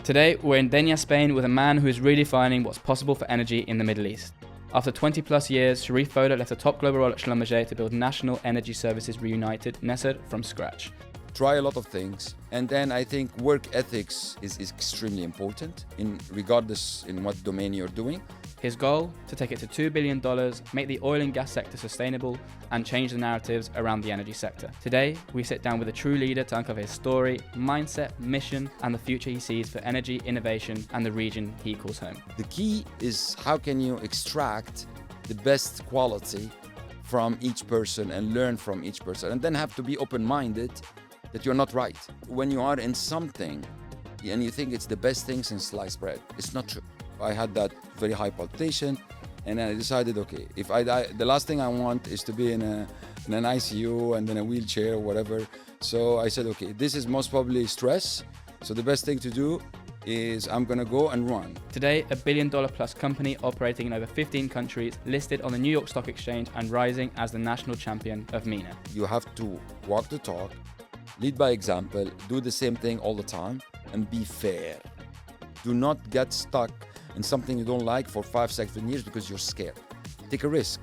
Today, we're in Denia, Spain with a man who is redefining what's possible for energy in the Middle East. After 20 plus years, Sherif Foda left a top global role at Schlumberger to build National Energy Services Reunited, NESR, from scratch. Try a lot of things, and then I think work ethics is extremely important regardless in what domain you're doing. His goal, to take it to $2 billion, make the oil and gas sector sustainable, and change the narratives around the energy sector. Today, we sit down with a true leader to uncover his story, mindset, mission, and the future he sees for energy, innovation, and the region he calls home. The key is how can you extract the best quality from each person and learn from each person, and then have to be open-minded that you're not right. When you are in something and you think it's the best thing since sliced bread, it's not true. I had that very high palpitation, and then I decided, okay, if I die, the last thing I want is to be in an ICU and then a wheelchair or whatever. So I said, okay, this is most probably stress. So the best thing to do is I'm gonna go and run. Today, $1 billion plus company operating in over 15 countries, listed on the New York Stock Exchange and rising as the national champion of MENA. You have to walk the talk, lead by example, do the same thing all the time, and be fair. Do not get stuck in something you don't like for 5, 7 years because you're scared. Take a risk.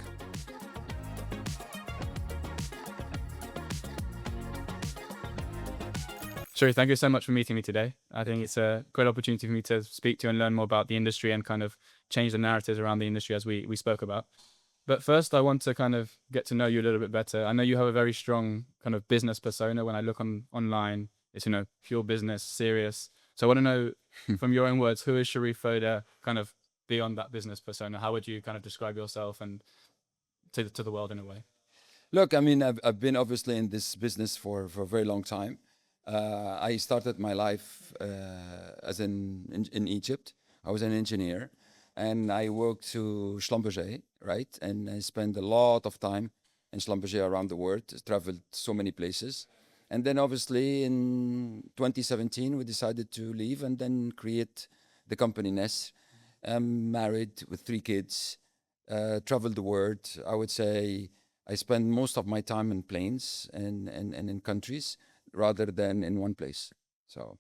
Sherif, thank you so much for meeting me today. I think it's a great opportunity for me to speak to you and learn more about the industry and kind of change the narratives around the industry as we spoke about. But first, I want to kind of get to know you a little bit better. I know you have a very strong kind of business persona. When I look online, it's, pure business, serious. So I want to know, from your own words, who is Sherif Foda kind of beyond that business persona? How would you kind of describe yourself and to the world in a way? Look, I mean, I've been obviously in this business for a very long time. I started my life in Egypt. I was an engineer, and I worked to Schlumberger, right? And I spent a lot of time in Schlumberger around the world, traveled so many places. And then obviously in 2017, we decided to leave and then create the company NESR. I'm married with 3 kids, traveled the world. I would say I spend most of my time in planes and in countries rather than in one place. So,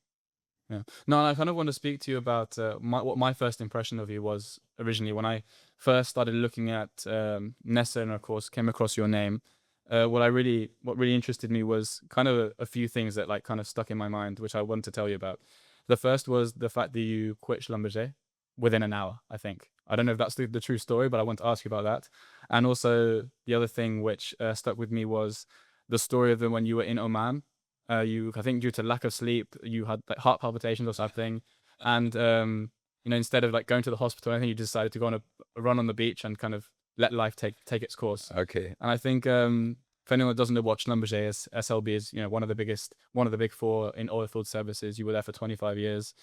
yeah. No, I kind of want to speak to you about what my first impression of you was originally when I first started looking at NESR and of course came across your name. What really interested me was kind of a few things that kind of stuck in my mind, which I wanted to tell you about. The first was the fact that you quit Schlumberger within an hour, I think. I don't know if that's the true story, but I want to ask you about that. And also the other thing which stuck with me was the story of when you were in Oman. I think due to lack of sleep, you had heart palpitations or something. And, instead of going to the hospital, I think you decided to go on a run on the beach and kind of let life take its course. okay. And I think if anyone doesn't know what Schlumberger is, SLB is one of the big 4 in oilfield services. You were there for 25 years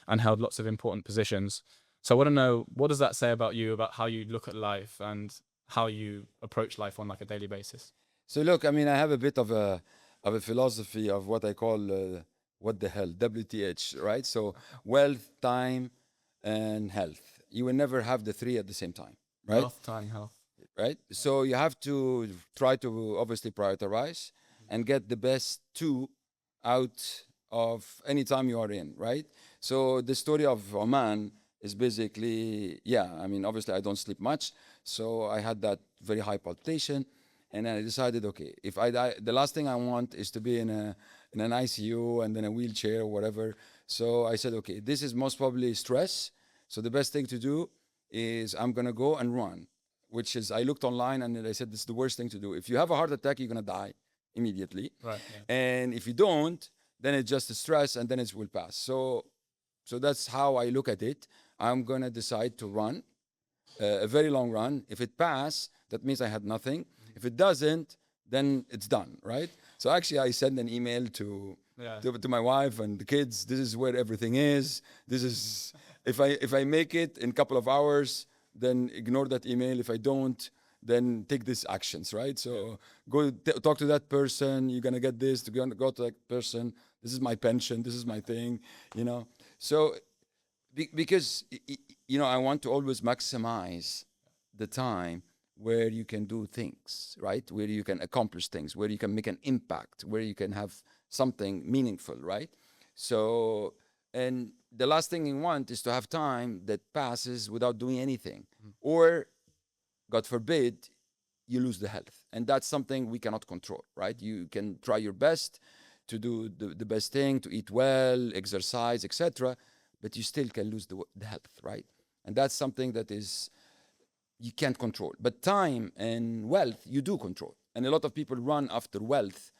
and held lots of important positions. So I want to know, what does that say about you, about how you look at life and how you approach life on a daily basis? So look, I mean, I have a bit of a philosophy of what I call what the hell, WTH, right? So wealth, time, and health. You will never have the 3 at the same time, right? Wealth, time, health. Right? So you have to try to obviously prioritize and get the best 2 out of any time you are in, right? So the story of Oman is basically, I mean, obviously I don't sleep much. So I had that very high palpitation. And then I decided, okay, if I die, the last thing I want is to be in an ICU and then a wheelchair or whatever. So I said, okay, this is most probably stress. So the best thing to do is I'm gonna go and run, which is, I looked online and I said, this is the worst thing to do. If you have a heart attack, you're gonna die immediately. Right. Yeah. And if you don't, then it's just a stress and then it will pass. So that's how I look at it. I'm gonna decide to run a very long run. If it passes, that means I had nothing. If it doesn't, then it's done, right? So actually, I sent an email to my wife and the kids. This is where everything is. This is if I make it in a couple of hours, then ignore that email. If I don't, then take these actions, right? So go talk to that person. You're gonna get this. To go to that person. This is my pension. This is my thing. So because I want to always maximize the time where you can do things, right? Where you can accomplish things, where you can make an impact, where you can have something meaningful, right? So And the last thing you want is to have time that passes without doing anything. Or, God forbid, you lose the health. And that's something we cannot control, right? You can try your best to do the best thing, to eat well, exercise, etc., but you still can lose the health, right? And that's something that is you can't control. But time and wealth, you do control. And a lot of people run after wealth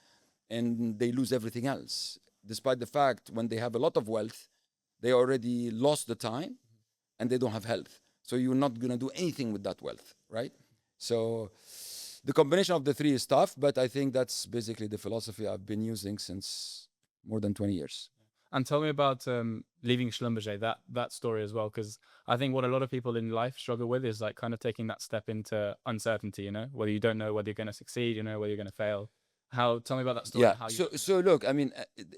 and they lose everything else. Despite the fact when they have a lot of wealth, they already lost the time and they don't have health. So you're not going to do anything with that wealth, right? So the combination of the three is tough, but I think that's basically the philosophy I've been using since more than 20 years. And tell me about leaving Schlumberger, that story as well, because I think what a lot of people in life struggle with is like kind of taking that step into uncertainty, you know, whether you don't know whether you're going to succeed, you know, whether you're going to fail. Tell me about that story. Yeah. And how So look, I mean,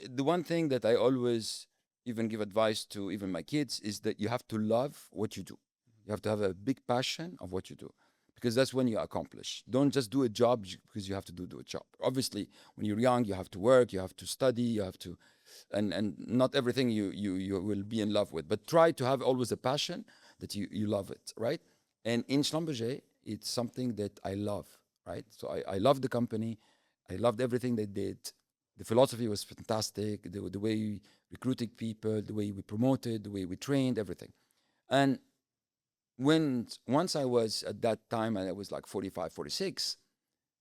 the one thing that I always even give advice to even my kids is that you have to love what you do. You have to have a big passion of what you do, because that's when you accomplish. Don't just do a job because you have to do a job. Obviously, when you're young, you have to work, you have to study, you have to, and not everything you will be in love with. But try to have always a passion that you love it, right? And in Schlumberger, it's something that I love, right? So I love the company. I loved everything they did. The philosophy was fantastic. The way we recruited people, the way we promoted, the way we trained, everything. And once I was at that time, I was like 45, 46,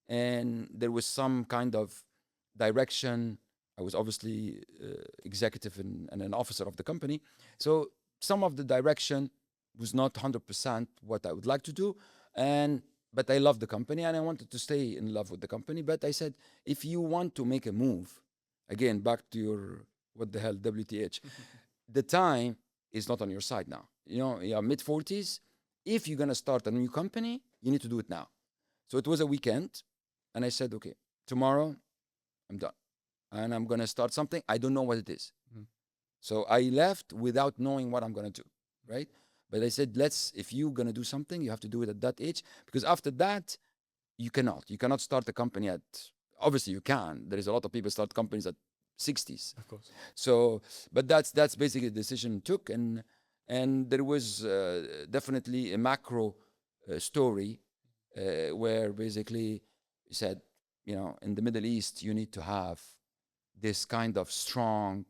and there was some kind of direction. I was obviously executive and an officer of the company. So some of the direction was not 100% what I would like to do. But I love the company and I wanted to stay in love with the company. But I said, if you want to make a move, again, back to your, what the hell, WTH, the time is not on your side now. You know, you're mid 40s. If you're going to start a new company, you need to do it now. So it was a weekend. And I said, okay, tomorrow I'm done. And I'm going to start something. I don't know what it is. So I left without knowing what I'm going to do, right? But I said, if you're going to do something, you have to do it at that age. Because after that, you cannot start a company at, obviously you can. There is a lot of people start companies at 60s. Of course. So, but that's basically the decision I took. And there was definitely a macro story where basically he said, you know, in the Middle East, you need to have this kind of strong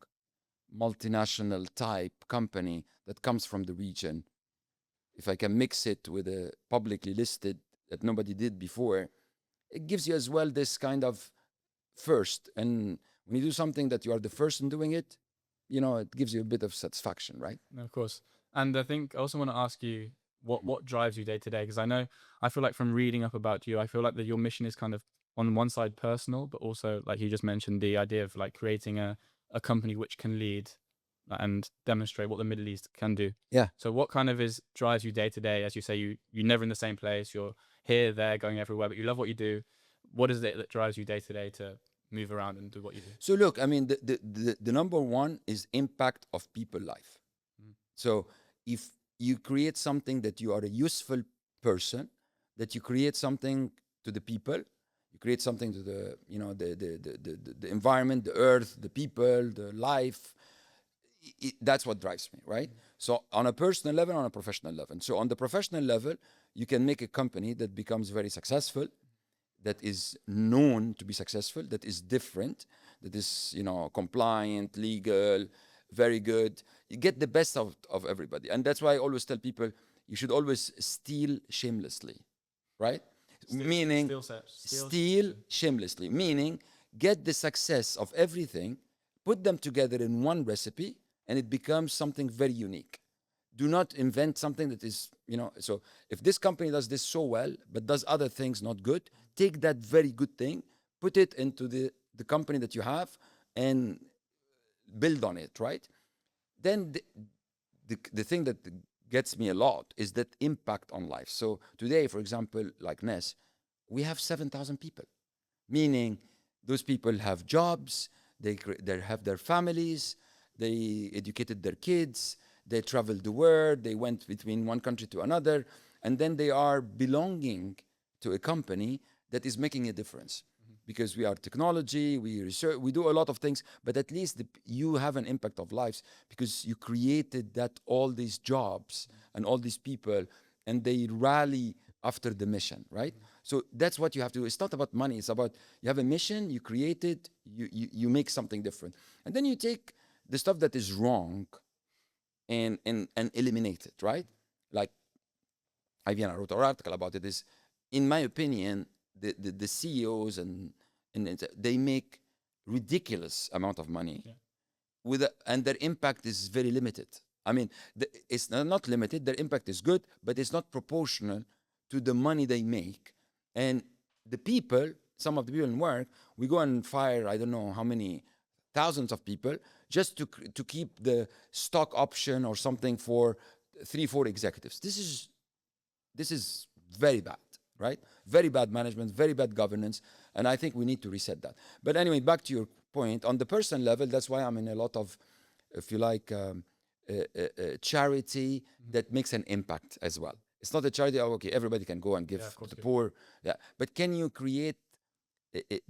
multinational type company that comes from the region. If I can mix it with a publicly listed that nobody did before, it gives you as well this kind of first. And when you do something that you are the first in doing it, you know, it gives you a bit of satisfaction, right? No, of course. And I think I also want to ask you what drives you day to day, because I feel like from reading up about you, I feel like that your mission is kind of on one side personal, but also like you just mentioned the idea of like creating a company which can lead and demonstrate what the Middle East can do. Yeah. So what kind of drives you day to day? As you say, you're never in the same place. You're here, there, going everywhere, but you love what you do. What is it that drives you day to day to move around and do what you do? So look, I mean, the number one is impact of people life. So if you create something that you are a useful person, that you create something to the people, you create something to the, you know, the environment, the earth, the people, the life, that's what drives me, right? So on a personal level, on a professional level. So on the professional level, you can make a company that becomes very successful, that is known to be successful, that is different, that is, you know, compliant, legal, very good. You get the best of everybody. And that's why I always tell people, you should always steal shamelessly, right? Meaning, steal shamelessly, meaning get the success of everything, put them together in one recipe, and it becomes something very unique. Do not invent something that is, you know, so if this company does this so well, but does other things not good, take that very good thing, put it into the company that you have, and build on it, right? Then the thing that gets me a lot is that impact on life. So today, for example, like NES, we have 7,000 people, meaning those people have jobs, they have their families, they educated their kids, they traveled the world, they went between one country to another, and then they are belonging to a company that is making a difference. because we are technology, we research, we do a lot of things, but at least you have an impact of lives because you created that all these jobs and all these people, and they rally after the mission, right? So that's what you have to do. It's not about money. It's about you have a mission, you create it, you make something different. And then you take the stuff that is wrong and eliminate it, right? Like, I wrote an article about it, is, in my opinion, the CEOs and they make ridiculous amount of money and their impact is very limited. I mean, it's not limited, their impact is good, but it's not proportional to the money they make. And the people, some of the people in work, we go and fire, I don't know how many thousands of people just to keep the stock option or something for 3-4 executives. This is very bad, right? Very bad management, very bad governance, and I think we need to reset that. But anyway, back to your point, on the personal level, that's why I'm in a lot of, if you like, charity that makes an impact as well. It's not a charity, okay, everybody can go and give to the poor, but can you create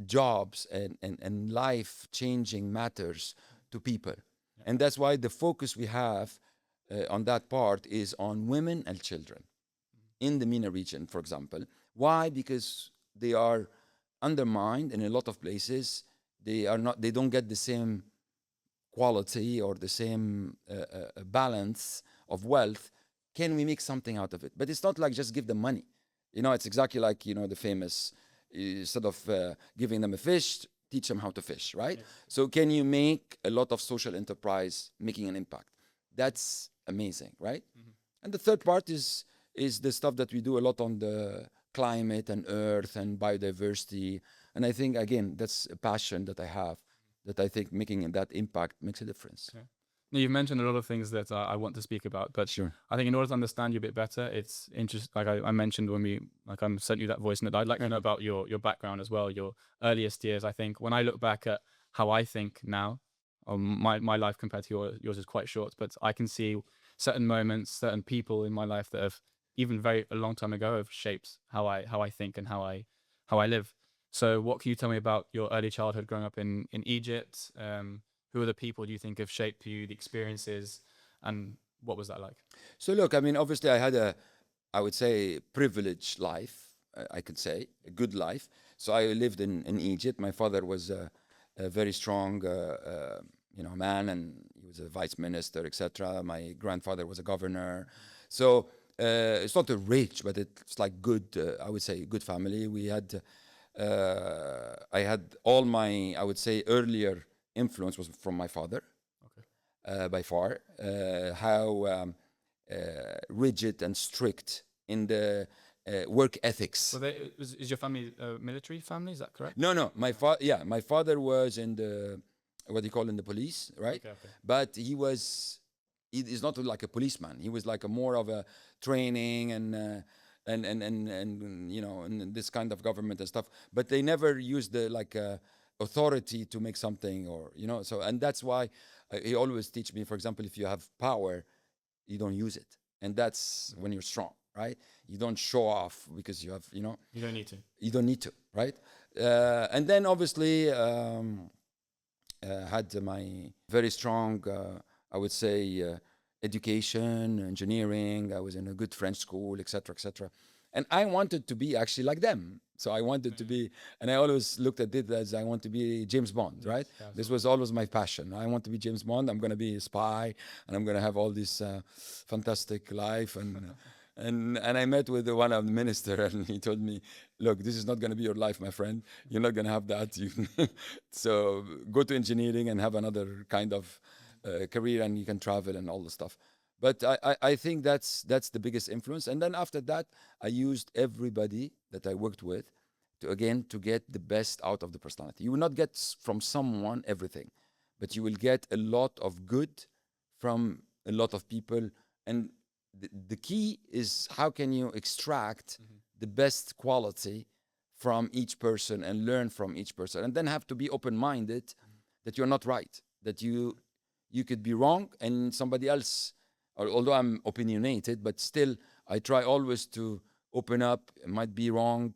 jobs and life-changing matters to people? And that's why the focus we have on that part is on women and children in the MENA region, for example. Why? Because they are undermined in a lot of places. They don't get the same quality or the same balance of wealth. Can we make something out of it? But it's not like just give them money. It's exactly like, the famous, instead of giving them a fish, teach them how to fish, right? Yes. So can you make a lot of social enterprise making an impact? That's amazing, right? Mm-hmm. And the third part is the stuff that we do a lot on the climate and earth and biodiversity. And I think, again, that's a passion that I have, that I think making that impact makes a difference. Okay. Now, you've mentioned a lot of things that I want to speak about, but sure. I think in order to understand you a bit better, it's interesting. Like I mentioned when I sent you that voice note, I'd like to know about your background as well, your earliest years. I think when I look back at how I think now, my life compared to yours is quite short, but I can see certain moments, certain people in my life that have even a long time ago have shaped how I think and how I live. So what can you tell me about your early childhood growing up in Egypt? Who are the people you think have shaped you, the experiences, and what was that like? So look, I mean, obviously I had I would say, privileged life, I could say, a good life. So I lived in Egypt. My father was a very strong man, and he was a vice minister, etc. My grandfather was a governor. So it's not a rich, but it's like good, I would say, good family. We had, I had all my, I would say, earlier influence was from my father, by far. How rigid and strict in the work ethics. So is your family a military family? Is that correct? No. My father was in the, what do you call, in the police, right? Okay. But he's not like a policeman. He was like a more of a training and and this kind of government and stuff. But they never used the authority to make something, or so. And that's why he always teach me, for example, if you have power, you don't use it, and that's when you're strong, right? You don't show off because you have, you don't need to. You don't need to, right? And then obviously had my very strong, I would say, education, engineering. I was in a good French school, etc., etc. And I wanted to be actually like them. So I wanted to be, and I always looked at it as I want to be James Bond, right? Yeah, this was always my passion. I want to be James Bond. I'm going to be a spy, and I'm going to have all this fantastic life. And I met with one of the minister, and he told me, look, this is not going to be your life, my friend. You're not going to have that. So go to engineering and have another kind of career, and you can travel and all the stuff. But I think that's the biggest influence. And then after that, I used everybody that I worked with to get the best out of the personality. You will not get from someone everything, but you will get a lot of good from a lot of people. And the key is, how can you extract the best quality from each person and learn from each person, and then have to be open-minded that you're not right, that you could be wrong, and somebody else, although I'm opinionated, but still I try always to open up. It might be wrong,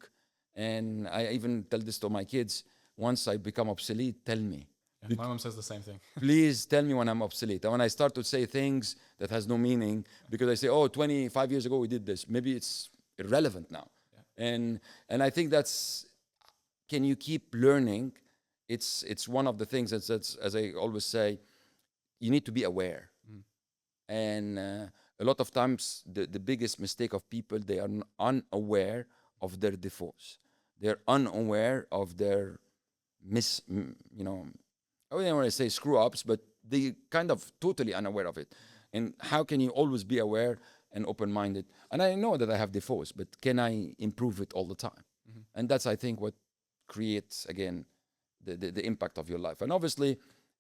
And I even tell this to my kids: once I become obsolete, tell me. Yeah, my mom says the same thing. Please tell me when I'm obsolete. And when I start to say things that has no meaning, because I say, oh, 25 years ago we did this, maybe it's irrelevant now. Yeah. And I think that's, can you keep learning? It's one of the things that's as I always say, you need to be aware. And a lot of times the biggest mistake of people, they are unaware of their defaults. They're unaware of their I wouldn't want to say screw ups, but they kind of totally unaware of it. And how can you always be aware and open minded? And I know that I have defaults, but can I improve it all the time? And that's, I think, what creates, again, the impact of your life. And obviously,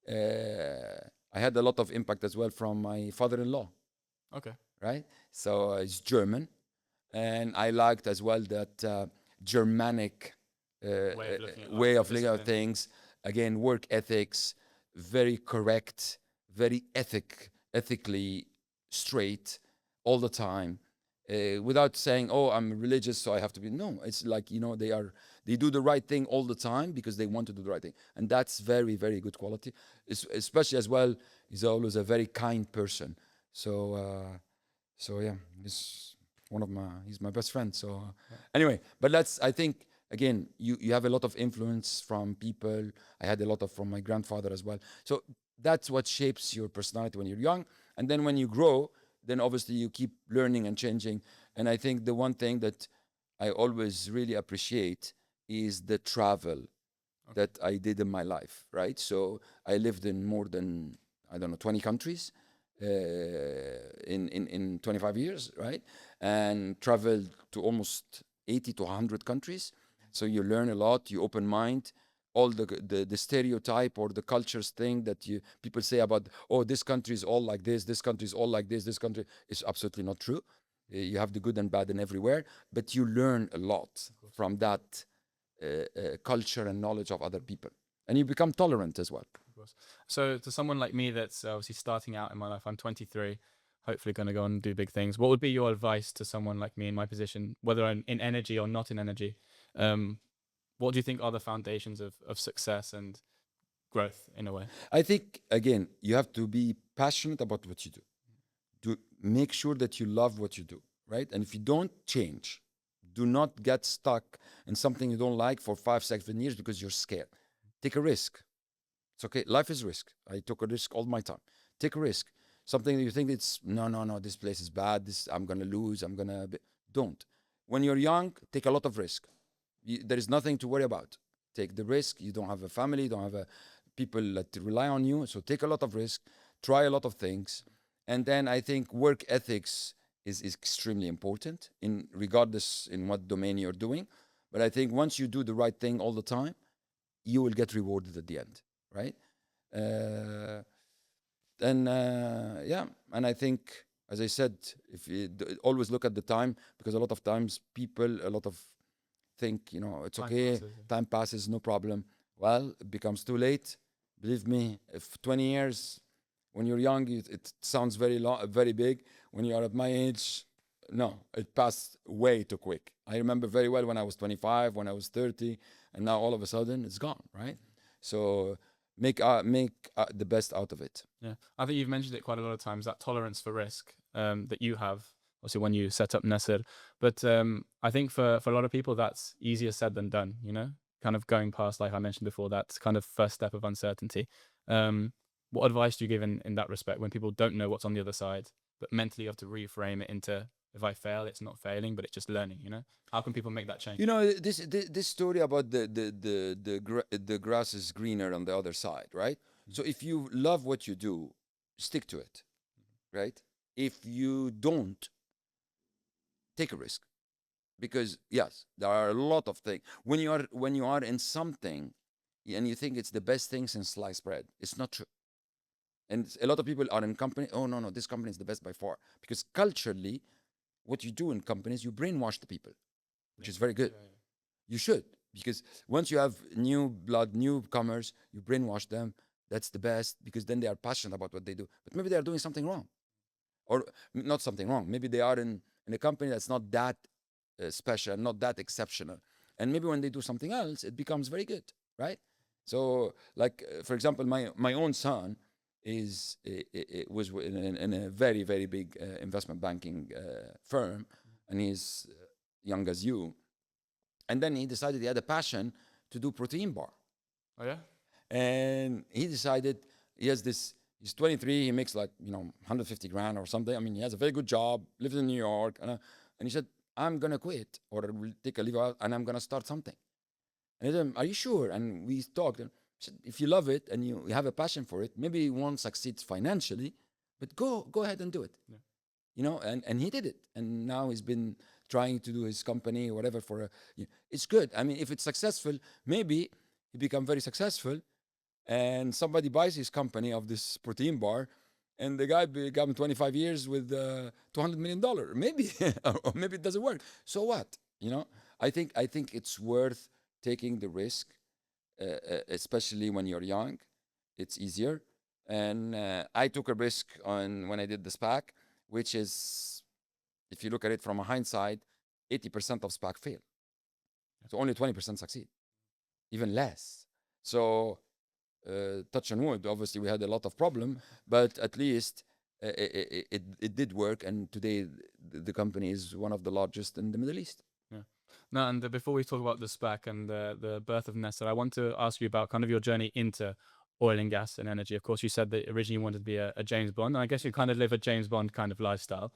I had a lot of impact as well from my father-in-law. Okay. Right? So he's German. And I liked as well that Germanic way of looking at things. Again, work ethics, very correct, very ethically straight all the time, without saying, "Oh, I'm religious, so I have to be." No, it's like, they do the right thing all the time because they want to do the right thing, and that's very, very good quality. Especially as well, he's always a very kind person. So yeah, he's my best friend. So anyway, but I think, again, you have a lot of influence from people. I had a lot from my grandfather as well. So that's what shapes your personality when you're young. And then when you grow, then obviously you keep learning and changing. And I think the one thing that I always really appreciate is the travel that I did in my life, right? So I lived in more than, I don't know, 20 countries in 25 years, right? And traveled to almost 80 to 100 countries. So you learn a lot, you open mind. All the stereotype or the cultures thing that people say about, oh, this country is all like this country is all like this country is absolutely not true. You have the good and bad in everywhere, but you learn a lot from that culture and knowledge of other people. And you become tolerant as well. So to someone like me that's obviously starting out in my life, I'm 23, hopefully going to go and do big things. What would be your advice to someone like me in my position, whether I'm in energy or not in energy? What do you think are the foundations of success and growth in a way? I think, again, you have to be passionate about what you do. To make sure that you love what you do, right? And if you don't change, do not get stuck in something you don't like for 5, 7 years because you're scared. Take a risk. It's okay. Life is risk. I took a risk all my time. Take a risk. Something that you think it's, no, this place is bad. I'm going to lose. Don't. When you're young, take a lot of risk. There is nothing to worry about. Take the risk. You don't have a family. You don't have people that rely on you. So take a lot of risk. Try a lot of things. And then I think work ethics is extremely important, regardless in what domain you're doing. But I think once you do the right thing all the time, you will get rewarded at the end. Right? And I think, as I said, if you always look at the time, because a lot of times think, it's okay, time passes, no problem. Well, it becomes too late. Believe me, if 20 years, when you're young, it sounds very long, very big. When you are at my age, no, it passed way too quick. I remember very well when I was 25, when I was 30, and now all of a sudden it's gone, right? So make the best out of it. Yeah, I think you've mentioned it quite a lot of times, that tolerance for risk that you have, obviously when you set up NESR. But I think for a lot of people, that's easier said than done, kind of going past, like I mentioned before, that kind of first step of uncertainty. What advice do you give in that respect when people don't know what's on the other side, but mentally you have to reframe it into, if I fail, it's not failing, but it's just learning, How can people make that change? This story about the grass is greener on the other side, right? So if you love what you do, stick to it, right? If you don't, take a risk. Because yes, there are a lot of things. When you are in something and you think it's the best thing since sliced bread, it's not true. And a lot of people are in company, oh no, this company is the best by far. Because culturally, what you do in companies, you brainwash the people, which is very good. You should, because once you have new blood, newcomers, you brainwash them. That's the best, because then they are passionate about what they do. But maybe they are doing something wrong, or not something wrong. Maybe they are in a company that's not that special, not that exceptional. and maybe when they do something else, it becomes very good, right? So, like for example, my own son was in a very very big investment banking firm, and he's young as you, and then he decided he had a passion to do protein bar, Oh yeah. and he decided he has this. He's 23. He makes like 150 grand or something. I mean, he has a very good job. Lives in New York, and he said, "I'm gonna quit or will take a leave out, and I'm gonna start something." And I said, "Are you sure?" And we talked. And he said, "If you love it and you have a passion for it, maybe you won't succeed financially, but go ahead and do it." Yeah. And he did it, and now he's been trying to do his company or whatever it's good. I mean, if it's successful, maybe he become very successful, and somebody buys his company of this protein bar, and the guy become 25 years with $200 million, maybe, or maybe it doesn't work. So what? I think it's worth taking the risk, especially when you're young. It's easier, and I took a risk on when I did the SPAC, which is, if you look at it from a hindsight, 80% of SPAC fail, so only 20% succeed, even less. So touch on wood. Obviously, we had a lot of problem, but at least it did work, and today the company is one of the largest in the Middle East. Yeah. No, and before we talk about the SPAC and the birth of NESR, I want to ask you about kind of your journey into oil and gas and energy. Of course, you said that originally you wanted to be a James Bond, and I guess you kind of live a James Bond kind of lifestyle,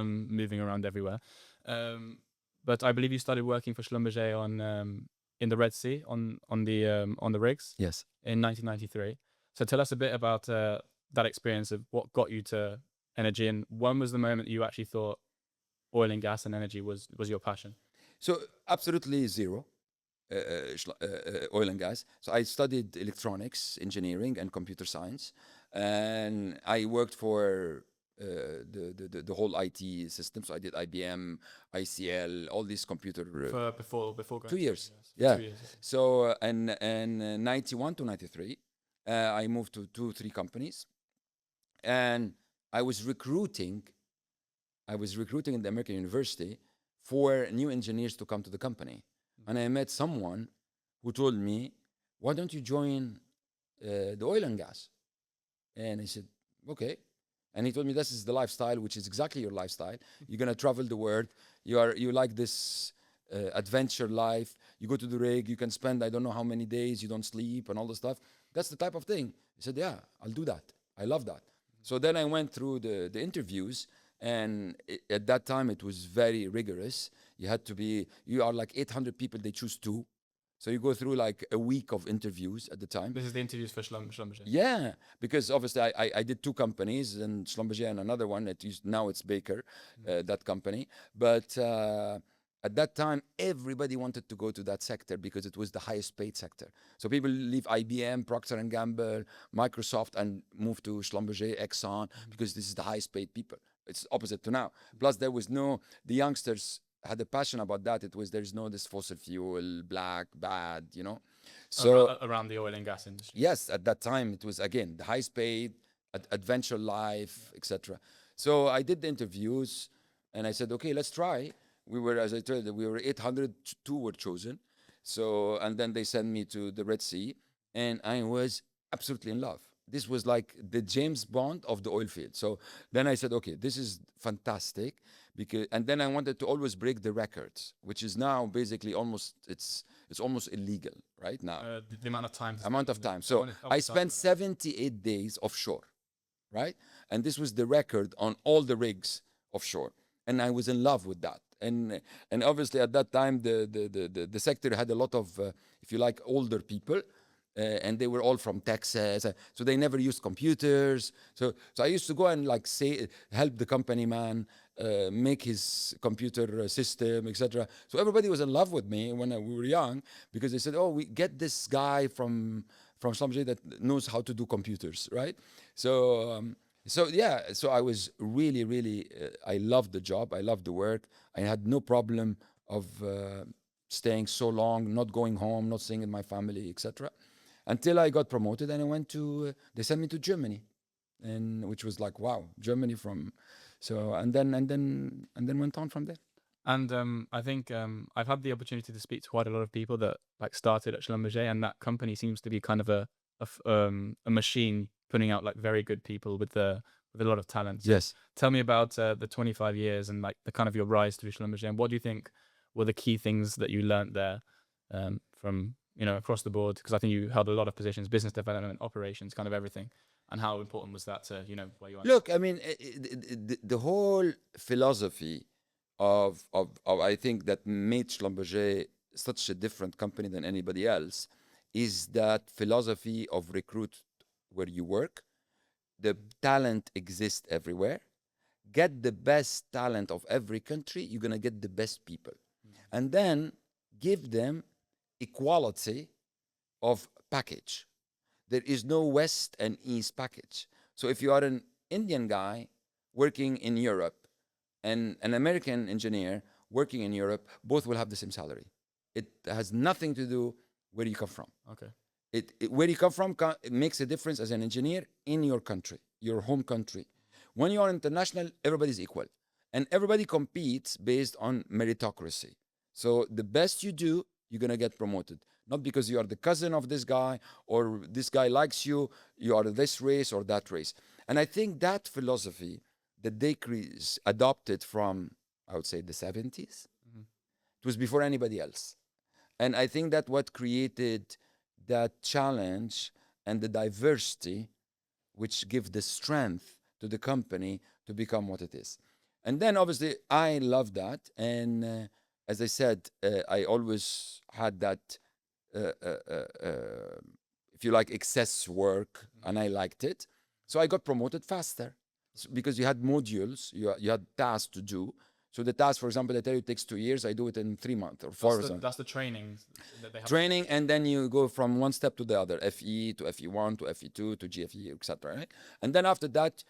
moving around everywhere. But I believe you started working for Schlumberger on in the Red Sea on the rigs. Yes. In 1993. So tell us a bit about that experience of what got you to energy, and when was the moment you actually thought oil and gas and energy was your passion? So absolutely zero. Oil and gas. So I studied electronics engineering and computer science, and I worked for the whole IT system. So I did IBM, ICL, all these computer. For before going 2 years. Yeah. Yeah. 2 years. So and 91 to 93, I moved to 3 companies, and I was recruiting in the American University for new engineers to come to the company. And I met someone who told me, "Why don't you join the oil and gas?" And I said, "Okay." And he told me, "This is the lifestyle, which is exactly your lifestyle. You're gonna travel the world. You like this adventure life. You go to the rig. You can spend I don't know how many days. You don't sleep and all the stuff. That's the type of thing." He said, "Yeah, I'll do that. I love that." So then I went through the interviews, and at that time it was very rigorous. You are like 800 people, they choose 2. So you go through like a week of interviews at the time. This is the interviews for Schlumberger. Yeah, because obviously I did 2 companies, and Schlumberger and another one. Now it's Baker, that company. But at that time, everybody wanted to go to that sector because it was the highest paid sector. So people leave IBM, Procter and Gamble, Microsoft, and move to Schlumberger, Exxon, because this is the highest paid people. It's opposite to now. Plus, the youngsters had a passion about that. There's no this fossil fuel, black, bad, So around the oil and gas industry. yes, at that time it was again the highest paid, adventure life, etc. So I did the interviews, and I said, "Okay, let's try." As I told you, we were 800, 2 were chosen. So, and then they sent me to the Red Sea, and I was absolutely in love. This was like the James Bond of the oil field. So then I said, "Okay, this is fantastic," and then I wanted to always break the records, which is now basically it's almost illegal right now. The amount of time. So I spent 78 days offshore, right? And this was the record on all the rigs offshore, and I was in love with that. And obviously at that time the sector had a lot of if you like older people, and they were all from Texas, so they never used computers. So I used to go and help the company man make his computer system, etc. So everybody was in love with me when we were young, because they said, "Oh, we get this guy from Schlumberger that knows how to do computers," right? So I was really, really, I loved the job. I loved the work. I had no problem of staying so long, not going home, not staying with my family, etc. Until I got promoted, and they sent me to Germany, and which was like, wow, Germany and then went on from there. And I think I've had the opportunity to speak to quite a lot of people that like started at Schlumberger, and that company seems to be kind of a machine putting out like very good people with a lot of talent. So Yes. tell me about the 25 years and like the kind of your rise through Schlumberger, and what do you think were the key things that you learned there from across the board? Because I think you held a lot of positions, business development, operations, kind of everything. And how important was that to where you are? Look, I mean, the whole philosophy of I think that made Schlumberger such a different company than anybody else is that philosophy of recruit where you work. The talent exists everywhere. Get the best talent of every country, you're gonna get the best people. And then give them equality of package. There is no West and East package. So if you are an Indian guy working in Europe and an American engineer working in Europe, both will have the same salary. It has nothing to do where you come from. Okay. Where you come from it makes a difference as an engineer in your country, your home country. When you are international, everybody's equal. And everybody competes based on meritocracy. So the best you do, you're going to get promoted. Not because you are the cousin of this guy or this guy likes you, you are this race or that race. And I think that philosophy that they adopted from, I would say, the 70s, it was before anybody else. And I think that what created that challenge and the diversity which give the strength to the company to become what it is. And then obviously I love that. And as I said, I always had that, if you like, excess work, and I liked it. So I got promoted faster because you had modules, you had tasks to do. So the task, for example, I tell you it takes 2 years, I do it in 3 months or 4 months. That's the training that they have. Training, and then you go from one step to the other, FE to FE1 to FE2 to GFE, etc. Right? And then after that,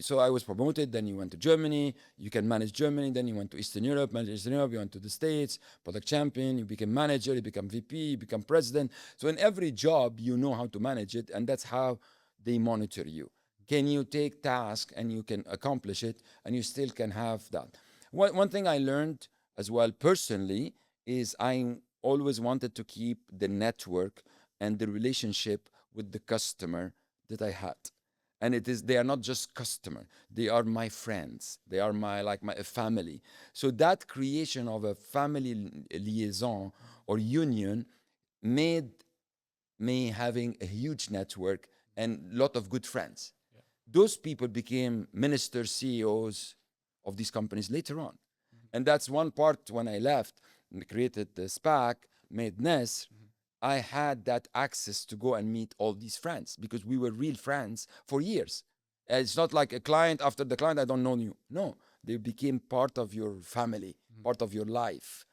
so I was promoted. Then you went to Germany. You can manage Germany. Then you went to Eastern Europe, manage Eastern Europe. You went to the States, product champion. You became manager. You become VP. You become president. So in every job, you know how to manage it, and that's how they monitor you. Can you take task and you can accomplish it, and you still can have that. One thing I learned as well personally is I always wanted to keep the network and the relationship with the customer that I had. And they are not just customer, they are my friends. They are my family. So that creation of a family liaison or union made me having a huge network and a lot of good friends. Yeah. Those people became ministers, CEOs of these companies later on. And that's one part when I left and created the SPAC, made NESR, I had that access to go and meet all these friends because we were real friends for years. It's not like a client, after the client, I don't know you. No, they became part of your family, part of your life.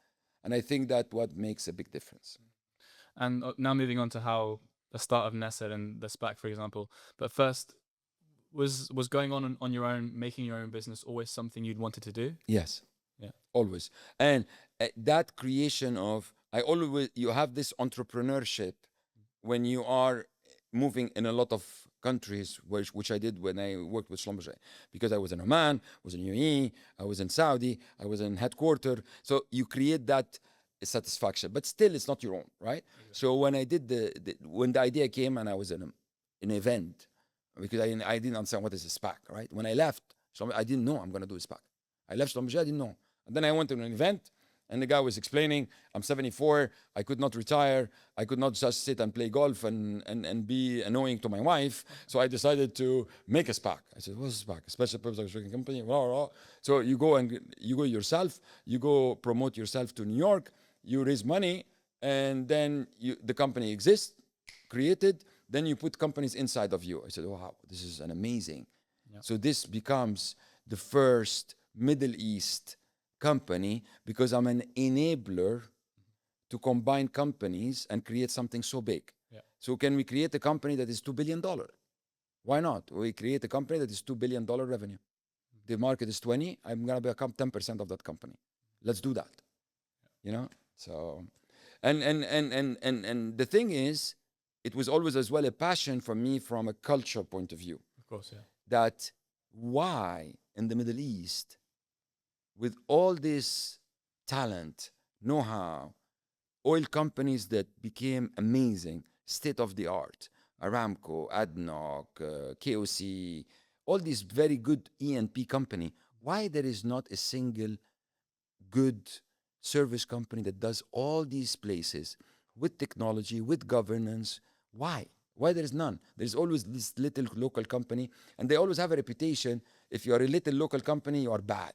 And I think that what makes a big difference. And now moving on to how the start of NESR and the SPAC, for example. But first, was going on your own, making your own business always something you'd wanted to do? Yes. Yeah. Always. And that creation of, you have this entrepreneurship when you are moving in a lot of countries, which I did when I worked with Schlumberger, because I was in Oman, I was in UAE, I was in Saudi, I was in headquarters. So you create that satisfaction, but still it's not your own, right? Exactly. So when I did when the idea came and I was in an event, because I didn't understand what is a SPAC, right? When I left, I didn't know I'm going to do a SPAC. I left Schlumberger, I didn't know. And then I went to an event, and the guy was explaining, I'm 74, I could not retire, I could not just sit and play golf and be annoying to my wife, so I decided to make a SPAC. I said, what's a SPAC? A special purpose acquisition company, blah, blah, blah. So you go yourself, you go promote yourself to New York, you raise money, and then the company exists, created, then you put companies inside of you. I said, wow, this is an amazing. Yeah. So this becomes the first Middle East company because I'm an enabler to combine companies and create something so big. Yeah. So can we create a company that is $2 billion? Why not? We create a company that is $2 billion revenue. The market is 20, I'm going to become 10% of that company. Let's do that. Yeah. You know? So, and the thing is, it was always as well a passion for me from a culture point of view. Of course, yeah. That why in the Middle East, with all this talent, know-how, oil companies that became amazing, state of the art, Aramco, ADNOC, KOC, all these very good E&P company. Why there is not a single good service company that does all these places with technology, with governance? Why? Why there is none? There's always this little local company, and they always have a reputation. If you are a little local company, you are bad.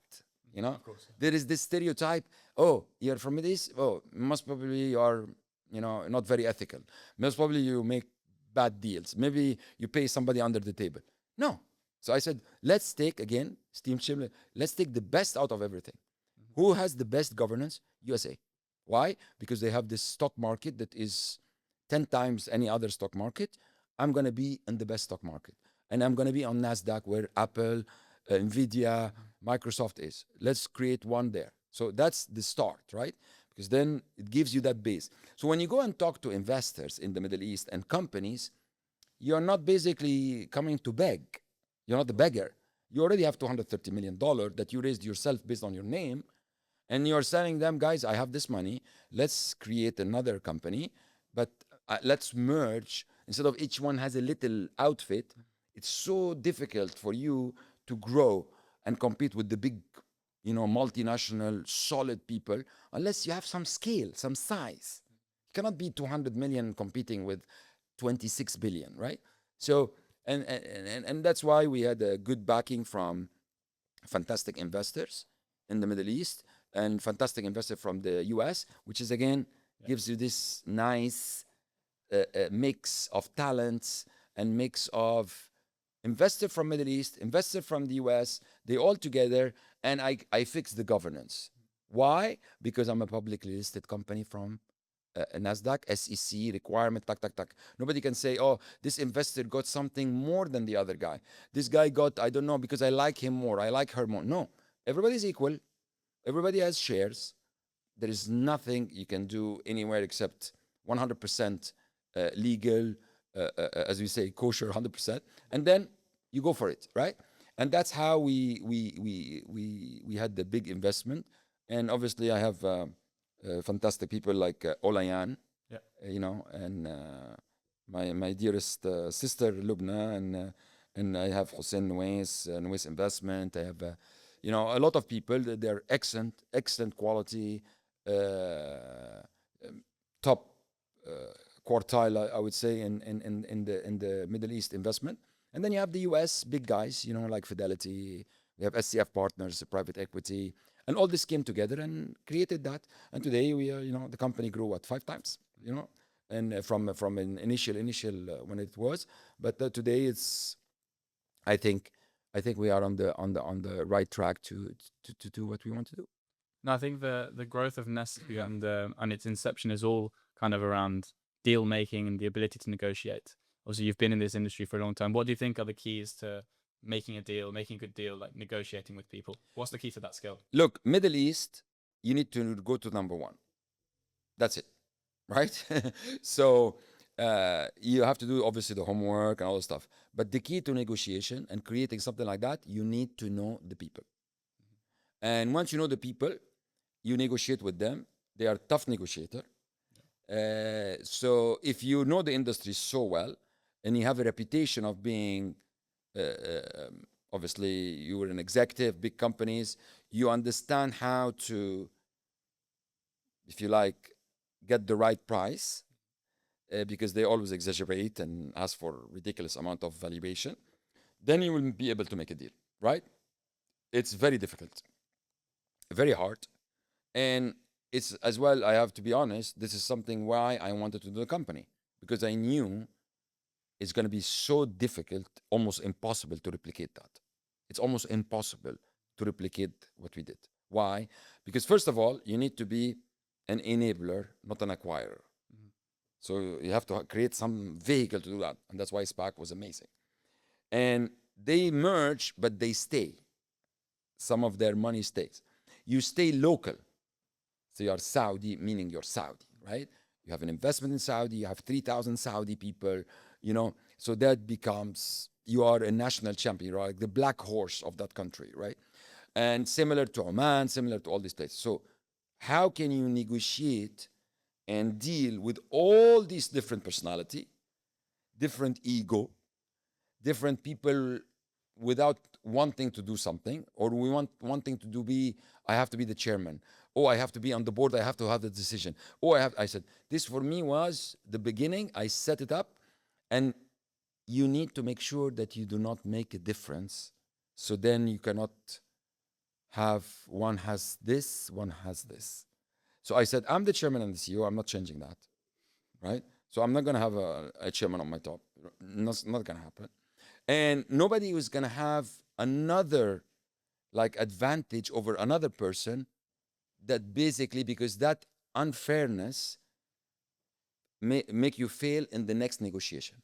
You know, Of course, yeah. there is this stereotype. Oh, you're from this. Oh, most probably you are, not very ethical. Most probably you make bad deals. Maybe you pay somebody under the table. No. So I said, let's take again, Steam Chimney. Let's take the best out of everything. Who has the best governance? USA. Why? Because they have this stock market that is 10 times any other stock market. I'm going to be in the best stock market. And I'm going to be on NASDAQ where Apple, Nvidia, Microsoft is. Let's create one there. So that's the start, right? Because then it gives you that base. So when you go and talk to investors in the Middle East and companies, you're not basically coming to beg. You're not the beggar. You already have $230 million that you raised yourself based on your name. And you're telling them, guys, I have this money. Let's create another company, but let's merge. Instead of each one has a little outfit, it's so difficult for you to grow and compete with the big, multinational, solid people, unless you have some scale, some size. You cannot be 200 million competing with 26 billion, right? So, and that's why we had a good backing from fantastic investors in the Middle East and fantastic investor from the US, which is again gives you this nice mix of talents and mix of investor from Middle East, investor from the US, they all together, and I fix the governance. Why? Because I'm a publicly listed company from NASDAQ, SEC requirement, tak. Nobody can say, oh, this investor got something more than the other guy. This guy got, I don't know, because I like him more, I like her more. No, everybody's equal. Everybody has shares. There is nothing you can do anywhere except 100% legal, as we say, kosher 100%, and then you go for it, right? And that's how we had the big investment. And obviously, I have fantastic people like Olayan, and my dearest sister Lubna, and I have Hussein Nuwais Investment. I have a lot of people. They're excellent quality, top quartile, I would say, in the Middle East investment. And then you have the US big guys, like Fidelity. We have SCF Partners, private equity, and all this came together and created that. And today we are, the company grew 5 times, and from an initial when it was, but today it's, I think we are on the right track to do what we want to do. No, I think the growth of NESR and its inception is all kind of around deal making and the ability to negotiate. Obviously, you've been in this industry for a long time. What do you think are the keys to making a good deal, like negotiating with people? What's the key to that skill? Look, Middle East, you need to go to number one. That's it, right? So you have to do obviously the homework and all the stuff. But the key to negotiation and creating something like that, you need to know the people. And once you know the people, you negotiate with them. They are tough negotiator. So if you know the industry so well, and you have a reputation of being, obviously you were an executive, big companies, you understand how to, if you like, get the right price, because they always exaggerate and ask for ridiculous amount of valuation, then you will be able to make a deal, right? It's very difficult, very hard. And it's as well, I have to be honest, this is something why I wanted to do the company, because I knew it's going to be so difficult, almost impossible to replicate that. It's almost impossible to replicate what we did. Why? Because first of all, you need to be an enabler, not an acquirer. Mm-hmm. So you have to create some vehicle to do that. And that's why SPAC was amazing. And they merge, but they stay. Some of their money stays. You stay local. So you are Saudi, meaning you're Saudi, right? You have an investment in Saudi, you have 3,000 Saudi people, so that becomes, you are a national champion, right? Like the black horse of that country, right? And similar to Oman, similar to all these places. So how can you negotiate and deal with all these different personality, different ego, different people without wanting to do something, or wanting to do I have to be the chairman. Oh, I have to be on the board. I have to have the decision. Oh, I said, this for me was the beginning. I set it up, and you need to make sure that you do not make a difference. So then you cannot have one has this, one has this. So I said, I'm the chairman and the CEO. I'm not changing that, right? So I'm not going to have a chairman on my top. Not going to happen. And nobody was going to have another like advantage over another person, that basically, because that unfairness make you fail in the next negotiation.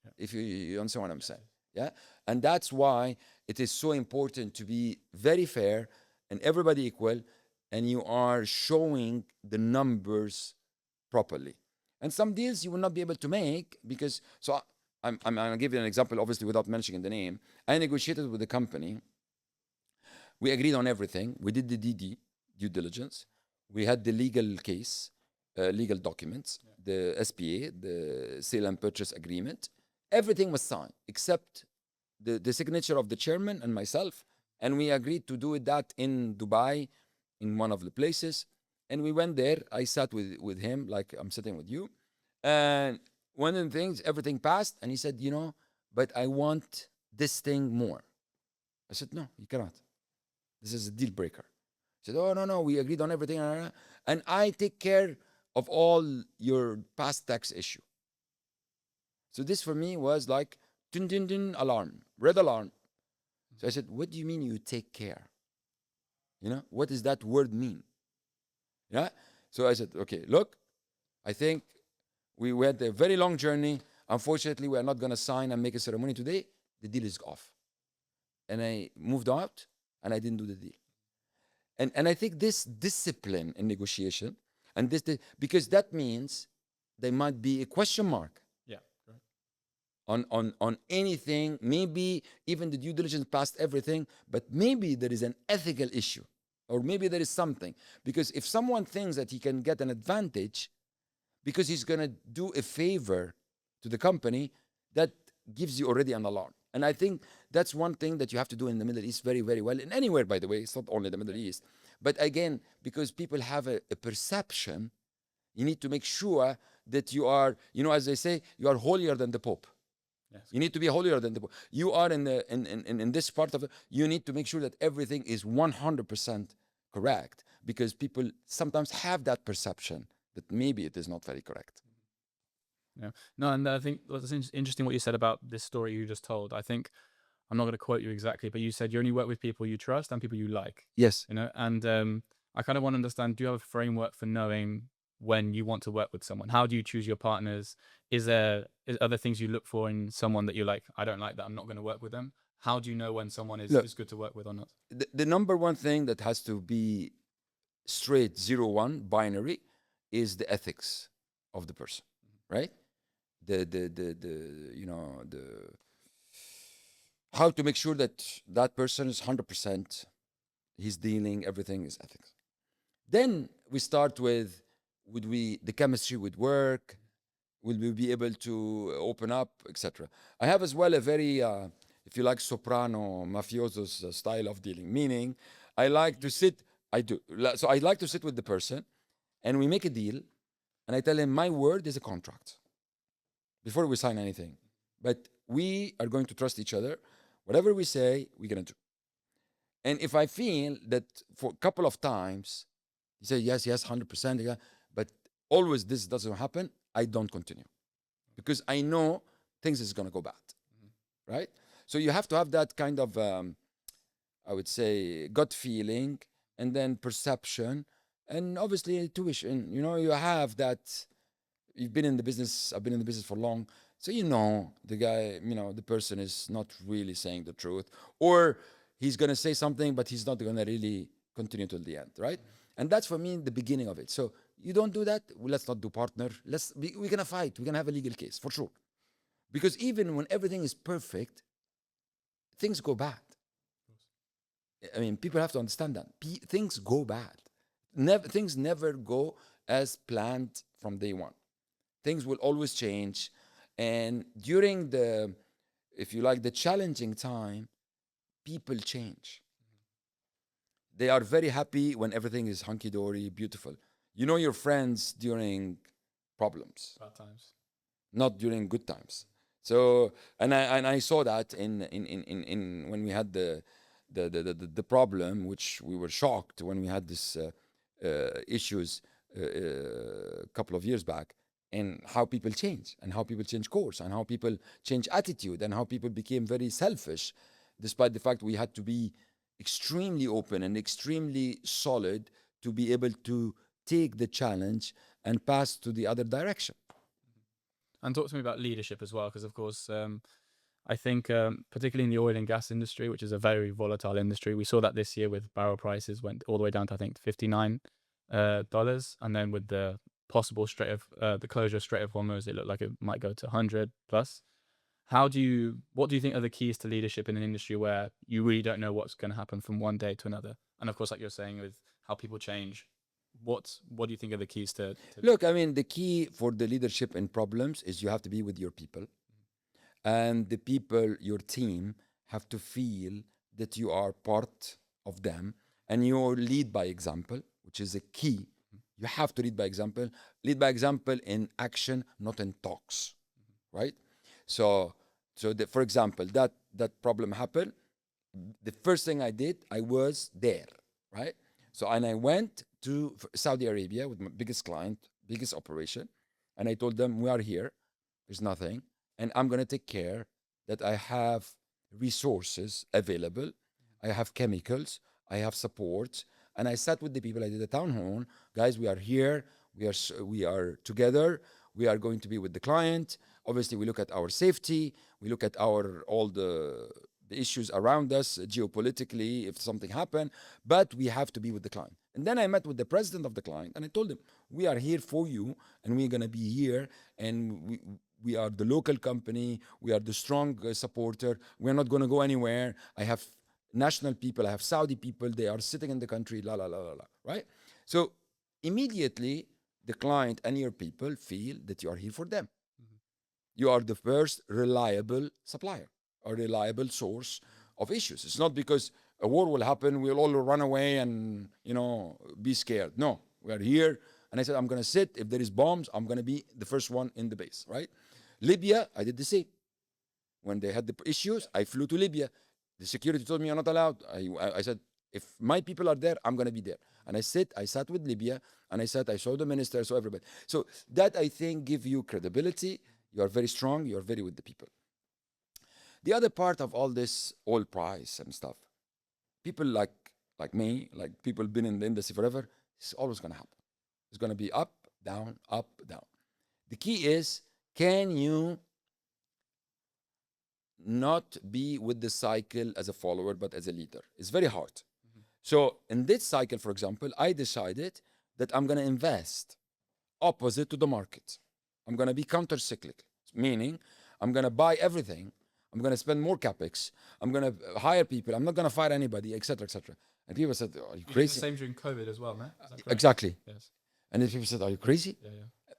Yeah. If you understand what I'm saying. Yeah. And that's why it is so important to be very fair and everybody equal, and you are showing the numbers properly. And some deals you will not be able to make because, so I'm going to give you an example, obviously without mentioning the name. I negotiated with the company. We agreed on everything. We did the DD, due diligence. We had the legal case, legal documents, the SPA, the sale and purchase agreement. Everything was signed except the signature of the chairman and myself. And we agreed to do that in Dubai, in one of the places. And we went there. I sat with him like I'm sitting with you. And one of the things, everything passed. And he said, but I want this thing more. I said, no, you cannot. This is a deal breaker. He said, oh, no, we agreed on everything. And I take care of all your past tax issue. So this for me was like, dun, dun, dun, alarm, red alarm. So I said, what do you mean you take care? What does that word mean? Yeah. So I said, okay, look, I think we went a very long journey. Unfortunately, we are not going to sign and make a ceremony today. The deal is off. And I moved out and I didn't do the deal. And I think this discipline in negotiation, and this because that means there might be a question mark. Yeah. Correct. On anything, maybe even the due diligence passed everything, but maybe there is an ethical issue, or maybe there is something. Because if someone thinks that he can get an advantage because he's going to do a favor to the company, that gives you already an alarm. And I think that's one thing that you have to do in the Middle East very, very well. And anywhere, by the way, it's not only the Middle East. But again, because people have a perception, you need to make sure that you are, as they say, you are holier than the Pope. Yes. You need to be holier than the Pope. You are in this part of it, you need to make sure that everything is 100% correct, because people sometimes have that perception that maybe it is not very correct. Yeah. No, and I think it's interesting what you said about this story you just told. I think, I'm not going to quote you exactly, but you said you only work with people you trust and people you like. Yes. And I kind of want to understand, do you have a framework for knowing when you want to work with someone? How do you choose your partners? Is there other things you look for in someone that you're like, I don't like that, I'm not going to work with them? How do you know when someone is good to work with or not? The number one thing that has to be straight 0-1 binary is the ethics of the person, right? How to make sure that that person is 100%, he's dealing, everything is ethics. Then we start with, the chemistry would work, will we be able to open up, etc. I have as well a very, if you like, soprano, mafioso's style of dealing, meaning I like to sit, so I like to sit with the person and we make a deal and I tell him my word is a contract before we sign anything. But we are going to trust each other. Whatever we say, we're going to do. And if I feel that for a couple of times, you say, yes, 100%, but always this doesn't happen, I don't continue. Because I know things is going to go bad, right? So you have to have that kind of, I would say, gut feeling, and then perception, and obviously intuition. You have that. You've been in the business, I've been in the business for long, so the guy, the person is not really saying the truth, or he's going to say something, but he's not going to really continue till the end, right? And that's for me the beginning of it. So you don't do that, well, let's not do partner. We're going to fight. We're going to have a legal case, for sure. Because even when everything is perfect, things go bad. I mean, people have to understand that. Things go bad. things never go as planned from day one. Things will always change. And during the, if you like, the challenging time, people change. They are very happy when everything is hunky-dory, beautiful. You know your friends during problems, Bad times. not during good times. So, and I saw that in when we had the problem, which we were shocked when we had this issues a couple of years back, and how people change, and how people change course, and how people change attitude, and how people became very selfish, despite the fact we had to be extremely open and extremely solid to be able to take the challenge and pass to the other direction. And talk to me about leadership as well, because of course, I think particularly in the oil and gas industry, which is a very volatile industry, we saw that this year with barrel prices went all the way down to I think $59, and then with the possible the closure of Strait of Hormuz, it looked like it might go to 100 plus. What do you think are the keys to leadership in an industry where you really don't know what's going to happen from one day to another? And of course, like you're saying, with how people change, what do you think are the keys to Look, I mean, the key for the leadership in problems is you have to be with your people. And the people, your team, have to feel that you are part of them, and you lead by example, which is a key. You have to lead by example. Lead by example in action, not in talks, right? So for example, that problem happened. The first thing I did, I was there, right? So, and I went to Saudi Arabia with my biggest client, biggest operation, and I told them, we are here, there's nothing, and I'm going to take care that I have resources available, I have chemicals, I have support, and I sat with the people, I did a town hall, guys, we are here, we are together, we are going to be with the client. Obviously, we look at our safety, we look at all the issues around us geopolitically, if something happened, but we have to be with the client. And then I met with the president of the client, and I told him, we are here for you, and we're going to be here, and we are the local company, we are the strong supporter, we're not going to go anywhere. I have national people, I have Saudi people, they are sitting in the country, la, la, la, la, la, right? So immediately, the client and your people feel that you are here for them. You are the first reliable supplier, a reliable source of issues. It's not because a war will happen, we'll all run away and, be scared. No, we are here. And I said, I'm going to sit. If there is bombs, I'm going to be the first one in the base, right? Libya, I did the same. When they had the issues, I flew to Libya. The security told me you're not allowed. I said, if my people are there, I'm going to be there. And I sat with Libya, and I saw the minister, I saw everybody. So that, I think, give you credibility. You are very strong. You are very with the people. The other part of all this oil price and stuff, people like me, like people been in the industry forever, it's always going to happen. It's going to be up, down, up, down. The key is, can you not be with the cycle as a follower, but as a leader? It's very hard. So in this cycle, for example, I decided that I'm going to invest opposite to the market. I'm going to be counter-cyclical, meaning I'm going to buy everything. I'm going to spend more capex. I'm going to hire people. I'm not going to fire anybody, etc., etc. And people said, "Are you crazy?" The same during COVID as well, man. Exactly. Yes. And then people said, "Are you crazy?" Yeah.